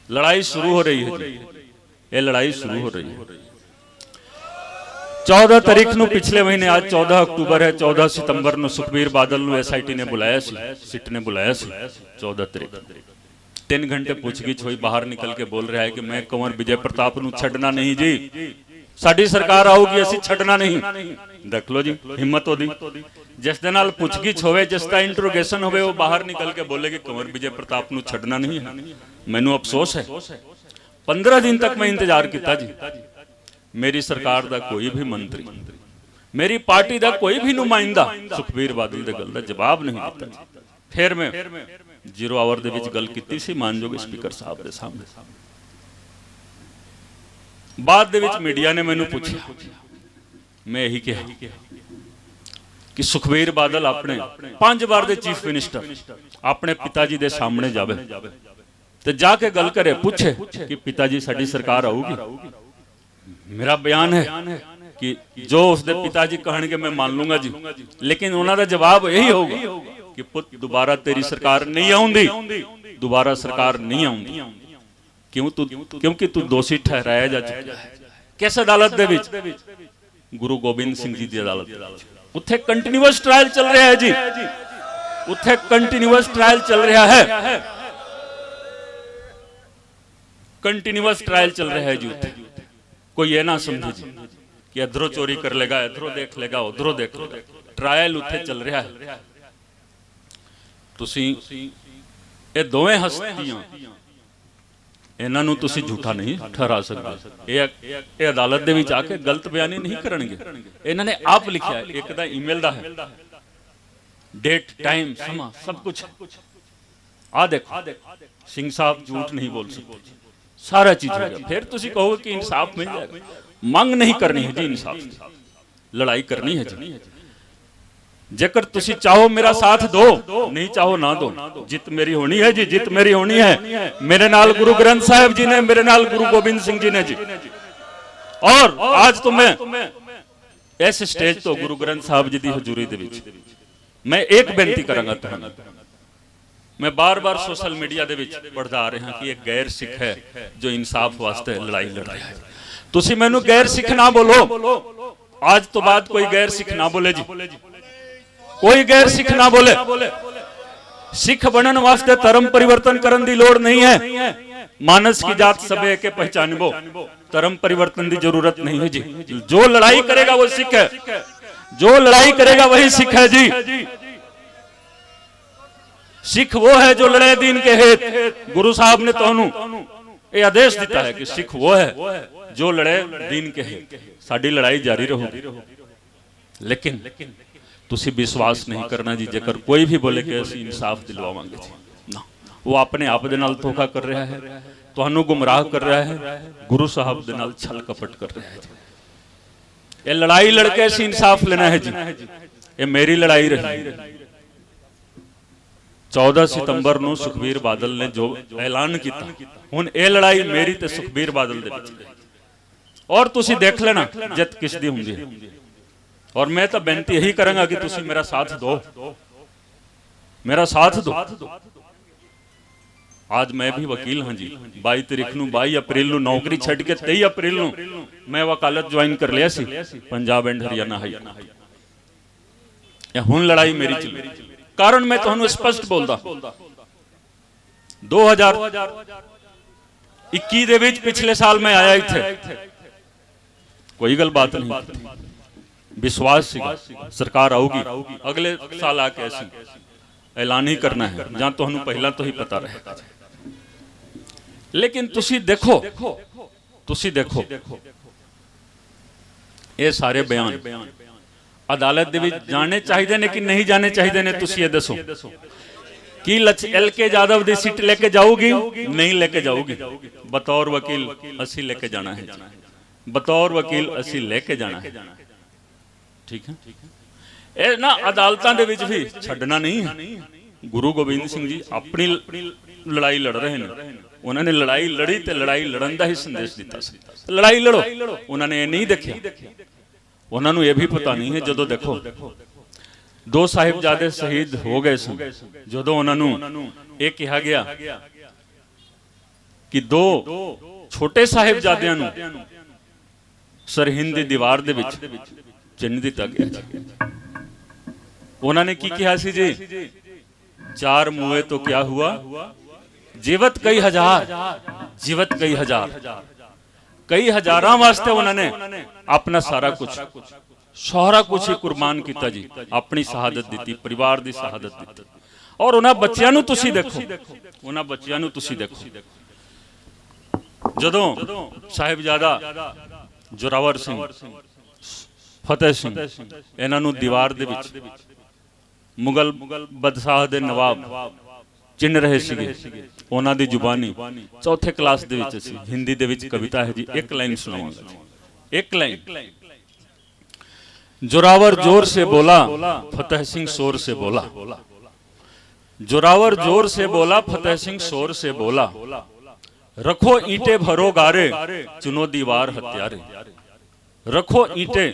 लड़ाई शुरू हो रही है जी, ये लड़ाई शुरू हो रही है। 14 तारीख ਨੂੰ पिछले महीने, आज 14 अक्टूबर है, 14 सितंबर ਨੂੰ ਸੁਖਬੀਰ ਬਾਦਲ ਨੂੰ SIT ਨੇ ਬੁਲਾਇਆ ਸੀ, ਸਿੱਟ ਨੇ ਬੁਲਾਇਆ ਸੀ 14 ਤਾਰੀਖ। 3 घंटे पूछगिछ हुई, बाहर निकल के बोल रहा है कि मैं कंवर विजय प्रताप ਨੂੰ ਛੱਡਣਾ नहीं जी, ਸਾਡੀ ਸਰਕਾਰ ਆਊਗੀ ਅਸੀਂ ਛੱਡਣਾ नहीं। देख लो जी हिम्मत ਉਹਦੀ। जिस दे नाल ਪੁੱਛगिछ ਹੋਵੇ, जिस ਦਾ इंट्रोगेशन ਹੋਵੇ, वो बाहर निकल के बोले कि कंवर विजय प्रताप ਨੂੰ ਛੱਡਣਾ नहीं है। मैनू अफसोस है, 15 दिन तक मैं इंतजार किया जी। मेरी सरकार दा कोई भी मंत्री, मेरी पार्टी दा कोई भी नुमाइंदा सुखबीर बादल दे गल दा जवाब नहीं दिता। फिर मैं 0 आवर दे विच गल कीती सी मानयोग स्पीकर साहब दे सामने। बाद दे विच मीडिया ने मैनू पूछा, मैं यही कहा कि सुखबीर बादल अपने 5 बार दे चीफ मिनिस्टर अपने पिताजी दे सामने जावे ते जाके गल करे, पूछे कि पिताजी साडी सरकार आऊगी। मेरा बयान है कि जो उसके पिताजी कहेंगे मैं मान लूंगा जी, लेकिन उन्होंने जवाब यही होगा कि पुत दोबारा तेरी सरकार नहीं आऊंगी, दोबारा सरकार नहीं आऊंगी। क्यों? क्योंकि तू दोषी ठहराया जा चुका है। किस अदालत दे विच? गुरु गोबिंद सिंह जी की अदालत। उत्थे कंटिन्यूअस ट्रायल चल रहा है जी, उत्थे कंटिन्यूअस ट्रायल चल रहा है, कंटिन्यूअस ट्रायल चल रहा है जी। उत्थे कोई ये ना समझे जी कि इधरों चोरी कर लेगा, इधरों देख लेगा, उधरों देख लेगा। ट्रायल उत्थे चल रहा है। तुसी ये दोवें हस्तियां, इन्हां नूं तुसी झूठा नहीं ठहरा सकते। ये अदालत दे विच आके गलत बयानी नहीं करनगे। इन्हां ने आप लिखा है, एक दा ईमेल दा है, डेट टाइम समा सब कुछ। आ देखो सिंह साहब झूठ नहीं बोल सकते, सारा चीज हो गया। फिर तुसी कहोगे कि इंसाफ मिल जाएगा। मांग नहीं करनी है जी, इंसाफ लड़ाई करनी है जी। जेकर तुसी चाहो मेरा साथ दो, नहीं चाहो ना दो। जित मेरी होनी है जी, जित मेरी होनी है। मेरे नाल गुरु ग्रंथ साहिब जी ने, मेरे नाल गुरु गोबिंद सिंह जी ने जी। और आज तो मैं इस स्टेज तो गुरु ग्रंथ साहिब जी की हजूरी दे विच मैं एक बेनती करांगा तुहानू। मैं बार बार सोशल मीडिया दे विच पढ़दा आ रहा कि एक गैर सिख है जो इंसाफ वास्ते लड़ाई लड़ रहा है। तुसी मैनू गैर सिख ना बोलो, आज तो बाद कोई गैर सिख ना बोले जी, कोई गैर सिख ना बोले। सिख बनने वास्ते धर्म परिवर्तन करने की लोड़ नहीं है। मानस की जात सबे के पहचानबो, धर्म परिवर्तन की जरूरत नहीं है जी। जो लड़ाई करेगा वो सिख है, जो लड़ाई करेगा वही सिख है जी। सिख वो है जो लड़े दीन के हेत। गुरु साहब ने तुहानू ये आदेश दिता है कि सिख वो है जो लड़े दीन के हेत। साडी लड़ाई जारी रहेगी। लेकिन तुसी विश्वास नहीं करना जी, जेकर कोई भी बोले कि असीं इंसाफ दिलवावांगे जी, ना, वो अपने आप दे नाल धोखा कर रहा है, तुहानू गुमराह कर रहा है, गुरु साहब दे नाल छल कपट कर रहा है जी। ये लड़ाई लड़के असीं इंसाफ लेना है जी, ये मेरी लड़ाई रही। 14 सितंबर ਨੂੰ ਸੁਖਬੀਰ ਬਾਦਲ ਨੇ जो ऐलान किया, ਹੁਣ ਇਹ लड़ाई मेरी ਤੇ ਸੁਖਬੀਰ ਬਾਦਲ ਦੇ ਵਿੱਚ और तुसी देख लेना जित किस दी हुंदी है। और मैं तो बेनती यही करांगा कि तुसी मेरा साथ दो, मेरा साथ दो। आज मैं भी वकील हाँ जी, 22 तारीख ਨੂੰ 22 अप्रैल ਨੂੰ नौकरी छड़ के 23 अप्रैल ਨੂੰ मैं वकालत ज्वाइन कर लिया सी पंजाब एंड हरियाणा हाई। हुण लड़ाई मेरी चल, कारण मैं तुहानू स्पष्ट बोलदा 2021 ਦੇ ਵਿੱਚ पिछले साल मैं आया इत्थे, कोई गल बात नहीं, विश्वास सीगा सरकार आऊगी, अगले साल आके ऐसी ऐलान ही करना है, जां तुहानू पहला तो ही पता रहेगा। लेकिन तुसी देखो ये सारे बयान अदालत दे विच जाने चाहिए ने कि नहीं जाने चाहिए ने, तुसी ये दसो कि LK यादव दी सीट लेके जाऊगी, नहीं लेके जाऊगी? बतौर वकील असी लेके जाना है, बतौर वकील असी लेके जाना है, ठीक है। ये ना अदालतां दे विच भी छड्डना नहीं है। गुरु गोबिंद सिंह जी अपनी लड़ाई लड़ रहे हैं, उन्होंने लड़ाई लड़ी ते लड़ाई लड़न दा ही संदेश दिता सी, लड़ाई लड़ो। उन्होंने ये नहीं देखा, उन्होंने ये भी पता नहीं है, जदों देखो 2 साहिबजादे शहीद हो गए सन, जदों उन्होंने ये कहा गया कि 2 छोटे साहिबजादियां नूं सरहिंद दी दीवार दे विच चिन्ह दिता गया। उन्होंने की कहा सी जी, 4 मुए तो क्या हुआ, जीवत कई हजार, जीवत कई हजार, कई हजारां वास्ते उन्होंने अपना सारा कुछ ही कुर्बान किया जी, अपनी शहादत दी, परिवार की शहादत दी। और उन्होंने बच्चों नूं तुसी देखो, उन्होंने बच्चों नूं तुसी देखो, जदों साहिबजादा जोरावर सिंह, फतेह सिंह इन्हां नूं दीवार दे विच मुगल बदशाह दे नवाब चिन्ह रहे सीगे, उन्हां दी जुबानी 4th क्लास दे विच सी, हिंदी दे विच कविता है जी, एक लाइन सुनाऊंगा, एक लाइन। जोरावर जोर से बोला, फतेह सिंह शोर से बोला, जोरावर जोर से बोला, फतेह सिंह शोर से बोला, रखो ईंटे भरो गारे, चुनो दीवार हत्यारे, रखो ईंटे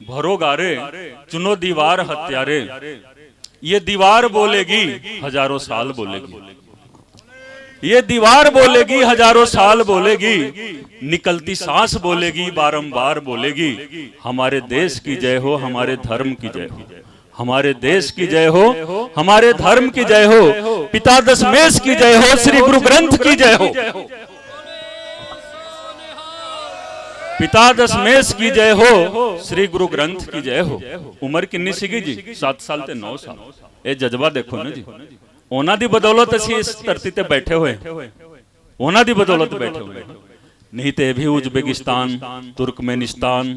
भरो गारे, चुनो दीवार हत्यारे, ये दीवार बोलेगी हजारों साल बोलेगी, ये दीवार बोलेगी हजारों साल बोलेगी, निकलती सांस बोलेगी बारंबार बोलेगी, हमारे देश की जय हो, हमारे धर्म की जय हो, हमारे देश की जय हो, हमारे धर्म की जय हो, पिता दशमेश की जय हो, श्री गुरु ग्रंथ की जय हो, पिता दशमेश की जय हो, श्री गुरु ग्रंथ की जय हो। उम्र किन्नी सीगी जी, 7 साल ते 9 साल। ये जज्बा देखो ना जी, उन्हां दी बदौलत असीं इस धरती ते बैठे हुए, उन्हां दी बदौलत बैठे हुए, नहीं तो भी उज्बेकिस्तान, तुर्कमेनिस्तान,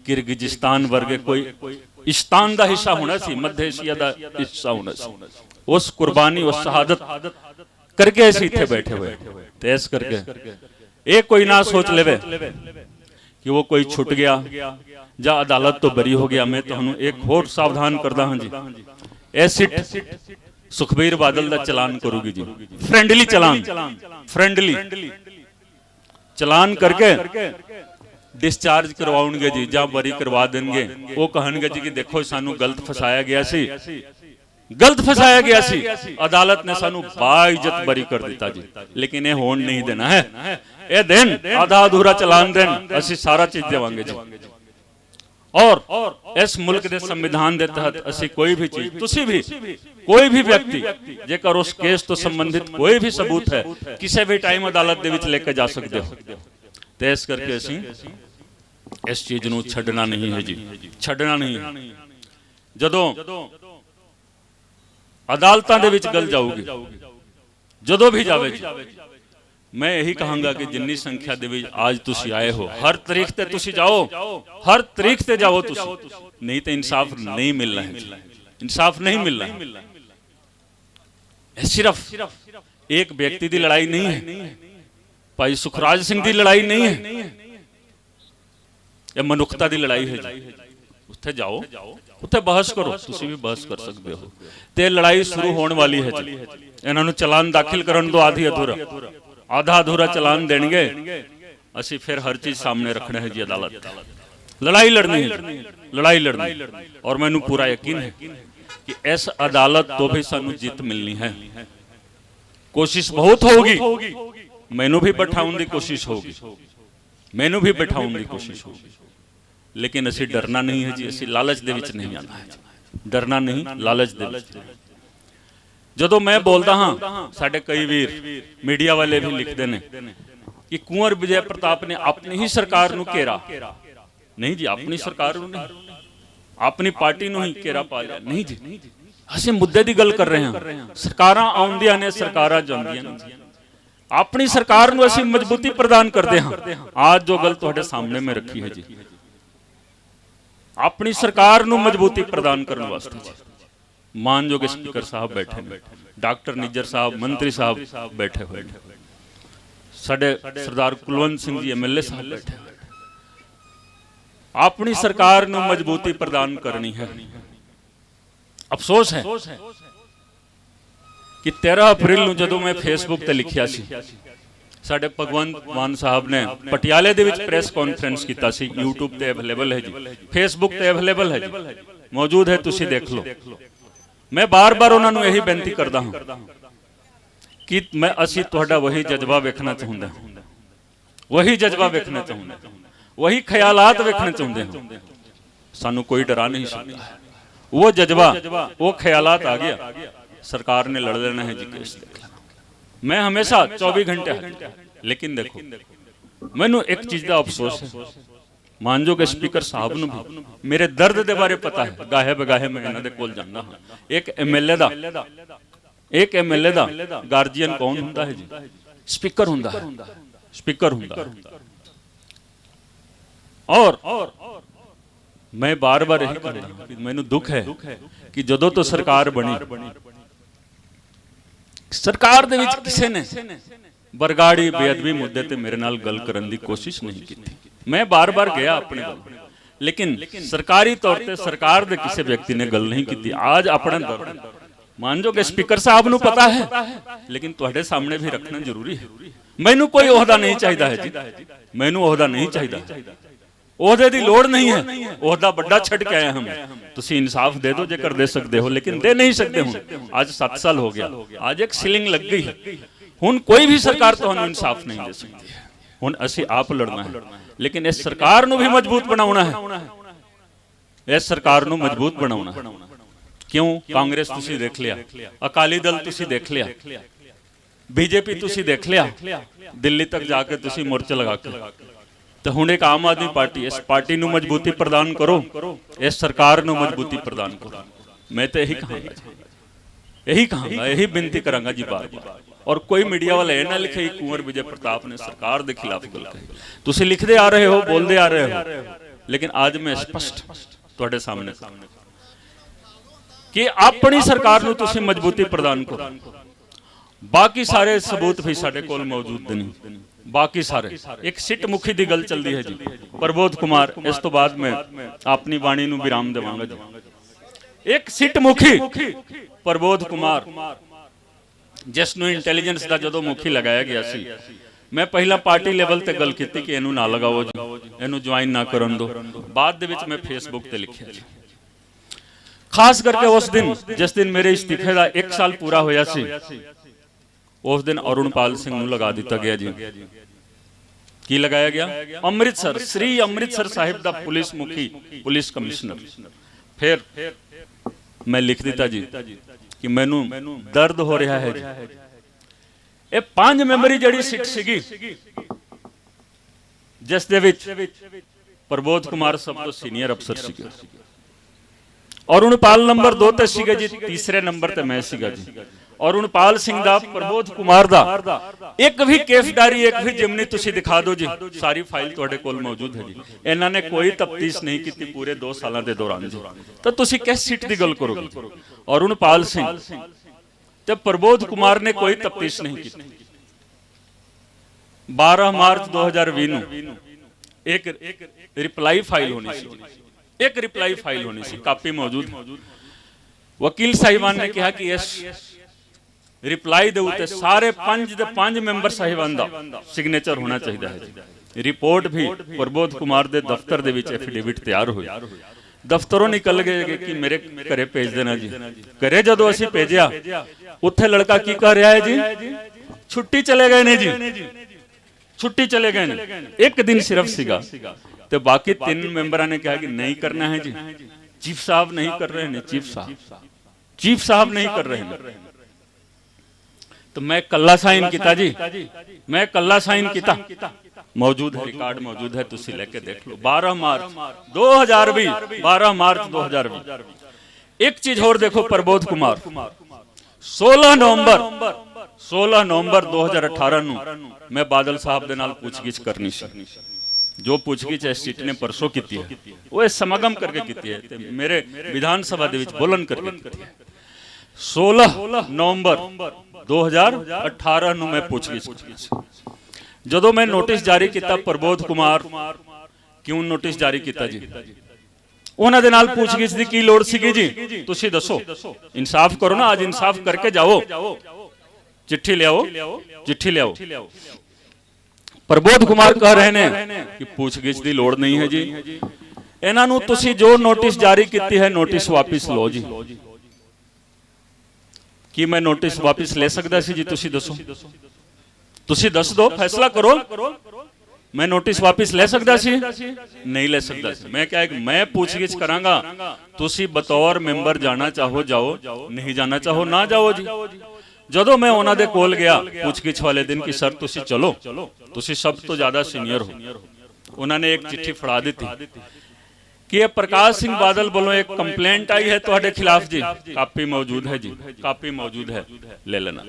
किर्गिजिस्तान वर्गे कोई इस्तान दा हिस्सा होना सी, मध्य एशिया दा हिस्सा होना सी। उस कुर्बानी, उस शहादत करके असीं इत्थे बैठे हुए। ते इस करके ये कोई ना सोच लेवे कि वो कोई छुट गया या अदालत तो बरी हो गया। मैं तुहानू एक होर सावधान करदा हां जी, ए सीट सुखबीर बादल दा चलान करूगी जी, फ्रेंडली चलान, फ्रेंडली चलान करके डिस्चार्ज करवाउणगे जी, जां बरी करवा देंगे। वो कहणगे जी कि देखो सानू गलत फसाया गया सी, गलत फसाया गया सी, अदालत ने सानू बाइज्जत बरी कर दिता जी। लेकिन ये होण नहीं देना है, ये दिन आधा अधूरा चलान देन, असी सारा चीज देवांगे जी। और इस मुल्क के संविधान के तहत असी कोई भी चीज, तुसी भी कोई भी व्यक्ति जेकर उस केस तो संबंधित कोई भी सबूत है, किसी भी टाइम अदालत दे विच लेके जा सकते हो। ते इस करके असी इस चीज नूं छड्डना नहीं है जी, छड्डना नहीं है। जदों अदालतां दे विच गल जाऊगी, जदों भी जावे जी, मैं यही कहूँगा कि जिन्नी संख्या दे विच आज तुसी आए हो, हर तरीक ते तुसी जाओ, हर तरीक ते जाओ तुसी, नहीं तो इंसाफ नहीं मिलना है, इंसाफ नहीं मिलना है। सिर्फ एक व्यक्ति की लड़ाई नहीं है, भाई सुखराज सिंह की लड़ाई नहीं है, यह मनुखता की लड़ाई है जी। उत्थे जाओ, उत्थे बहस करो, तुसी भी बहस कर सकते हो। ते लड़ाई शुरू होने वाली है जी। इन्हां नूं चलान दाखिल करन दो, आधा अधूरा चलान देंगे, असी फिर हर चीज सामने रखना है जी। अदालत लड़ाई लड़नी है, लड़ाई लड़नी, और मैनू पूरा यकीन है कि इस अदालत तो भी सानू जीत मिलनी है। कोशिश बहुत होगी, मैनू भी बैठाउण दी कोशिश होगी, मैनू भी बैठाउण दी कोशिश होगी, लेकिन असी डरना नहीं है जी। असी लालच दे विच नहीं आना है, डरना नहीं, लालच दे विच। जदों मैं बोलता हाँ, साडे कई वीर मीडिया वाले भी लिखते हैं कि कुंवर विजय प्रताप ने अपनी ही सरकार नूं घेरा। नहीं जी, अपनी सरकार नूं नहीं, अपनी पार्टी नूं ही घेरा पा लिया। नहीं जी, असीं मुद्दे दी गल कर रहे हैं। सरकारां आउंदियां ने, सरकारां जांदियां ने, अपनी सरकार नूं असीं मजबूती प्रदान करते हैं। आज जो गल तुहाडे सामने में रखी है जी, अपनी सरकार नूं मजबूती प्रदान करने वास्ते मानयोग स्पीकर साहब बैठे हैं, डॉक्टर निज्जर साहब, मंत्री साहब बैठे हुए, साडे सरदार कुलवंत सिंह जी MLA साहब बैठे हुए। अपनी सरकार नूं मजबूती प्रदान करनी है। अफसोस है कि 13 अप्रैल नूं जदों मैं फेसबुक ते लिखिया सी, साडे भगवंत मान साहब ने पटियाले दे विच प्रेस कॉन्फ्रेंस कीता सी। यूट्यूब ते अवेलेबल है जी, फेसबुक ते अवेलेबल है जी, मौजूद है, तुसी देख लो। मैं बार बार उन्होंने यही बेनती करता हूं कि मैं असी तुहाडा वही जज्बा वेखना चाहुंदा, वही जज्बा वेखना चाहुंदा, वही ख्यालात वेखना चाहुंदे हैं। सानू कोई डरा नहीं सकता। वो जज्बा, वो ख्यालात आ गया, सरकार ने लड़ लेना है जी, केस देख लेना। मैं हमेशा 24 घंटे, लेकिन देखो मैनू एक चीज का अफसोस है, मानयोग स्पीकर साहब नूं भी मेरे दर्द दे बारे पता है। गाहे बगाहे मैं इन्हां दे कोल जांदा हां। एक MLA दा गार्जियन कौन हुंदा है जी? स्पीकर हुंदा है, स्पीकर हुंदा है। और मैं बार बार यही कहना कि मैनू दुख है कि जदों तो सरकार बनी, सरकार दे विच किसी ने बरगाड़ी बेअदबी मुद्दे ते मेरे नाल गल करन दी कोशिश नहीं की। मैं बार बार गया अपने गल, लेकिन सरकारी तौर पर सरकार दे किसी व्यक्ति ने गल नहीं की। आज अपना दर्द मानयोग स्पीकर साहब नूं पता है, लेकिन तुहाडे सामने भी रखना जरूरी है। मैनू कोई ओहदा नहीं चाहिए है जी, मैनू ओहदा नहीं चाहिए, ओहदे दी लोड़ नहीं है। ओहदा बड़ा छड़ के आए हम, तुसी इंसाफ दे दो जेकर दे सकते हो, लेकिन दे नहीं सकते हो। आज 7 साल हो गया, आज एक सीलिंग लग गई है। हुण कोई भी सरकार तुहानू इंसाफ नहीं दे सकती है। हुण असी आप लड़ना है, लेकिन इस सरकार नूं भी मजबूत बनाउणा है, इस सरकार नूं मजबूत बनाउणा है। क्यों? कांग्रेस तुसी देख लिया, अकाली दल तुसी देख लिया, बीजेपी तुसी देख लिया, दिल्ली तक जाके तुसी मोर्चा लगा के, तो हुण एक आम आदमी पार्टी, इस पार्टी नूं मजबूती प्रदान करो, इस सरकार नूं मजबूती प्रदान करो। मैं तो यही कहूँगा, यही कहूँगा, यही बेनती करांगा जी बार बार। और कोई मीडिया वाला यह ना लिखे कुंवर विजय प्रताप ने सरकार के खिलाफ गल कही। तुसी लिखते आ रहे हो, बोलते आ रहे हो, लेकिन आज मैं स्पष्ट तुहाडे सामने कि अपनी सरकार नूं तुसी मजबूती प्रदान करो। बाकी सारे सबूत भी साडे कोल मौजूद नहीं। बाकी सारे एक सिट मुखी की गल चलती है जी, प्रबोध कुमार। इस तो बाद मैं अपनी वाणी नूं विराम देवांगा जी। एक सिट मुखी प्रबोध कुमार, जिसनूं इंटैलीजेंस का जदों मुखी लगाया गया सी, मैं पहला पार्टी लेवल ते गल कीती कि इनू ना लगाओ जी, इनू ज्वाइन ना करन दो। बाद दे विच मैं फेसबुक ते लिखिया जी। खास करके उस दिन जिस दिन मेरे इस्तीफे का 1 साल पूरा होया सी, उस दिन अरुणपाल सिंह नूं लगा दिता गया जी। की लगाया गया? अमृतसर, श्री अमृतसर साहिब दा पुलिस मुखी, पुलिस कमिश्नर। फिर मैं लिख दिता जी कि मैनू दर्द हो रहा है जी। ये 5 मैंबरी जिहड़ी सीट सीगी, जिस दे विच प्रबोध कुमार सब तो सीनियर अफसर सीगे, अरुणपाल नंबर 2 ते सीगे जी, तीसरे नंबर ते मैं सीगा जी। ਔਰ ਉਨਪਾਲ ਸਿੰਘ ਦਾ, ਪ੍ਰਬੋਧ ਕੁਮਾਰ ਦਾ ਇੱਕ ਵੀ ਕੇਸ ਡਾਇਰੀ, ਇੱਕ ਵੀ ਜਿਮਨੀ ਤੁਸੀਂ ਦਿਖਾ ਦਿਓ ਜੀ, ਸਾਰੀ ਫਾਈਲ ਤੁਹਾਡੇ ਕੋਲ ਮੌਜੂਦ ਹੈ ਜੀ। ਇਹਨਾਂ ਨੇ ਕੋਈ ਤਫਤੀਸ਼ ਨਹੀਂ ਕੀਤੀ ਪੂਰੇ 2 ਸਾਲਾਂ ਦੇ ਦੌਰਾਨ ਜੀ, ਤਾਂ ਤੁਸੀਂ ਕਿਸ ਸੀਟ ਦੀ ਗੱਲ ਕਰੋਗੇ? ਔਰ ਉਨਪਾਲ ਸਿੰਘ ਤੇ ਪ੍ਰਬੋਧ ਕੁਮਾਰ ਨੇ ਕੋਈ ਤਫਤੀਸ਼ ਨਹੀਂ ਕੀਤੀ। 12 ਮਾਰਚ 2020 ਨੂੰ ਇੱਕ ਰਿਪਲਾਈ ਫਾਈਲ ਹੋਣੀ ਸੀ, ਇੱਕ ਰਿਪਲਾਈ ਫਾਈਲ ਹੋਣੀ ਸੀ, ਕਾਪੀ ਮੌਜੂਦ। ਵਕੀਲ ਸਾਹਿਬਾਨ ਨੇ ਕਿਹਾ ਕਿ ਇਸ ਰਿਪਲਾਈ ਦੇ ਉੱਤੇ ਸਾਰੇ 5 ਦੇ 5 ਮੈਂਬਰ ਸਾਹਿਬਾਨ ਦਾ ਸਿਗਨੇਚਰ ਹੋਣਾ ਚਾਹੀਦਾ ਹੈ ਜੀ। ਰਿਪੋਰਟ ਵੀ ਪ੍ਰਬੋਧ ਕੁਮਾਰ ਦੇ ਦਫ਼ਤਰ ਦੇ ਵਿੱਚ ਐਫੀਡੇਵਿਟ ਤਿਆਰ ਹੋਈ। ਦਫ਼ਤਰੋਂ ਨਿਕਲ ਗਏ ਕਿ ਮੇਰੇ ਘਰੇ ਭੇਜ ਦੇਣਾ ਜੀ। ਘਰੇ ਜਦੋਂ ਅਸੀਂ ਭੇਜਿਆ, ਉੱਥੇ ਲੜਕਾ ਕੀ ਕਰ ਰਿਹਾ ਹੈ ਜੀ? ਛੁੱਟੀ ਚਲੇ ਗਏ ਨੇ ਜੀ, ਛੁੱਟੀ ਚਲੇ ਗਏ ਨੇ। ਇੱਕ ਦਿਨ ਸਿਰਫ ਸੀਗਾ ਤੇ ਬਾਕੀ 3 ਮੈਂਬਰਾਂ ਨੇ ਕਿਹਾ ਕਿ ਨਹੀਂ ਕਰਨਾ ਹੈ ਜੀ। ਚੀਫ ਸਾਹਿਬ ਨਹੀਂ ਕਰ ਰਹੇ ਨੇ, ਚੀਫ ਸਾਹਿਬ ਨਹੀਂ ਕਰ ਰਹੇ ਨੇ। तो मैं कल्ला साइन किया जी, मैं कल्ला साइन किया, मौजूद है, रिकॉर्ड मौजूद है, तुसी लेके देख लो। 12 मार्च 2020, 12 मार्च 2020। एक चीज और देखो, प्रबोध कुमार 16 नवंबर 2018 ਨੂੰ मैं बादल साहब ਦੇ ਨਾਲ ਪੁੱਛਗਿੱਛ ਕਰਨੀ ਸੀ। ਜੋ ਪੁੱਛਗਿੱਛ ਇਸ ਸੀਟ ਨੇ ਪਰਸੋਂ ਕੀਤੀ ਹੈ, ਉਹ ਇਹ ਸਮਾਗਮ ਕਰਕੇ ਕੀਤੀ ਹੈ ਤੇ ਮੇਰੇ ਵਿਧਾਨ ਸਭਾ ਦੇ ਵਿੱਚ ਬੋਲਣ ਕਰਕੇ ਕੀਤੀ ਹੈ। 16 ਨਵੰਬਰ 2018 ਨੂੰ ਮੈਂ ਪੁੱਛਗਿੱਛ ਕੀਤੀ ਸੀ। ਜਦੋਂ ਮੈਂ ਨੋਟਿਸ ਜਾਰੀ ਕੀਤਾ, ਪ੍ਰਬੋਧ ਕੁਮਾਰ ਕਿਉਂ ਨੋਟਿਸ ਜਾਰੀ ਕੀਤਾ ਜੀ? ਉਹਨਾਂ ਦੇ ਨਾਲ ਪੁੱਛਗਿੱਛ ਦੀ ਕੀ ਲੋੜ ਸੀਗੀ ਜੀ? ਤੁਸੀਂ ਦੱਸੋ, ਇਨਸਾਫ ਕਰੋ ਨਾ, ਅੱਜ ਇਨਸਾਫ ਕਰਕੇ ਜਾਓ। चिट्ठी ले आओ, चिट्ठी ले आओ। प्रबोध कुमार कह रहे ने कि पूछगिछ की लोड़ नहीं है जी। इन्हां नूं तुसीं जो नोटिस जारी की है, नोटिस वापिस लो जी। कि मैं नोटिस वापिस ले सकदा सी जी? तुसीं दसो, तुसीं दस दो, फैसला करो। मैं नोटिस वापिस ले सकदा सी? नहीं ले सकदा सी। मैं क्या, मैं पूछगिछ करांगा, तुसीं बतौर मैंबर जाना चाहो जाओ, नहीं जाना चाहो ना जाओ जी। ਜਦੋਂ ਮੈਂ ਉਹਨਾਂ ਦੇ ਕੋਲ ਗਿਆ ਪੁੱਛਗਿੱਛ ਵਾਲੇ ਦਿਨ ਕਿ ਸਰ ਤੁਸੀਂ ਚਲੋ, ਤੁਸੀਂ ਸਭ ਤੋਂ ਜ਼ਿਆਦਾ ਸੀਨੀਅਰ ਹੋ, ਉਹਨਾਂ ਨੇ ਇੱਕ ਚਿੱਠੀ ਫੜਾ ਦਿੱਤੀ ਕਿ ਇਹ ਪ੍ਰਕਾਸ਼ ਸਿੰਘ ਬਾਦਲ ਵੱਲੋਂ ਇੱਕ ਕੰਪਲੇਂਟ ਆਈ ਹੈ ਤੁਹਾਡੇ ਖਿਲਾਫ ਜੀ। ਕਾਪੀ ਮੌਜੂਦ ਹੈ ਜੀ, ਕਾਪੀ ਮੌਜੂਦ ਹੈ, ਲੈ ਲੈਣਾ।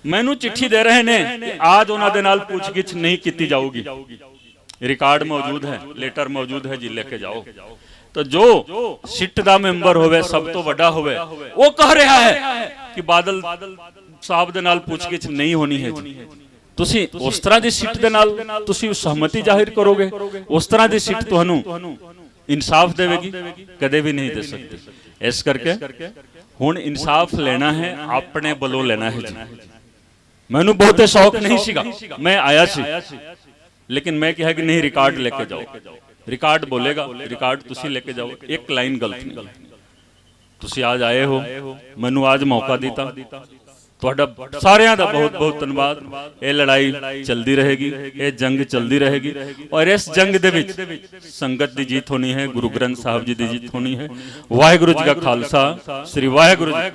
ਮੈਨੂੰ ਚਿੱਠੀ ਦੇ ਰਹੇ ਨੇ ਕਿ ਅੱਜ ਉਹਨਾਂ ਦੇ ਨਾਲ ਪੁੱਛਗਿੱਛ ਨਹੀਂ ਕੀਤੀ ਜਾਊਗੀ। ਰਿਕਾਰਡ ਮੌਜੂਦ ਹੈ, ਲੈਟਰ ਮੌਜੂਦ ਹੈ ਜੀ, ਲੈ ਕੇ ਜਾਓ। तो जो सिट दा मैंबर होवे, सब तो वड्डा होवे, वो कह रहा है कि बादल साहब दे नाल पूछगिछ नहीं होनी है जी। तुसी उस तरह दी सीट दे नाल तुसी सहमति जाहिर करोगे? उस तरह दी सीट तुहानू इंसाफ देवेगी? कदे भी नहीं दे सकती। इस करके हुण इंसाफ लेना है, अपने बलों लेना है जी। मैनू बहुते शौक नहीं सीगा, मैं आया सी, लेकिन मैं कहा कि नहीं, रिकॉर्ड लेके जाओ। रिकॉर्ड बोलेगा, रिकॉर्ड तुसी लेके जाओ, एक लाइन गलत नहीं। तुसी आज आए हो, मैनू आज मौका दिता, तुहाडा सारियां दा बहुत बहुत धन्यवाद। ये लड़ाई चलती रहेगी, ये जंग चलती रहेगी, और इस जंग दे विच संगत दी जीत होनी है, गुरु ग्रंथ साहब जी दी जीत होनी है। वाहिगुरू जी का खालसा, श्री वाहिगुरू जी।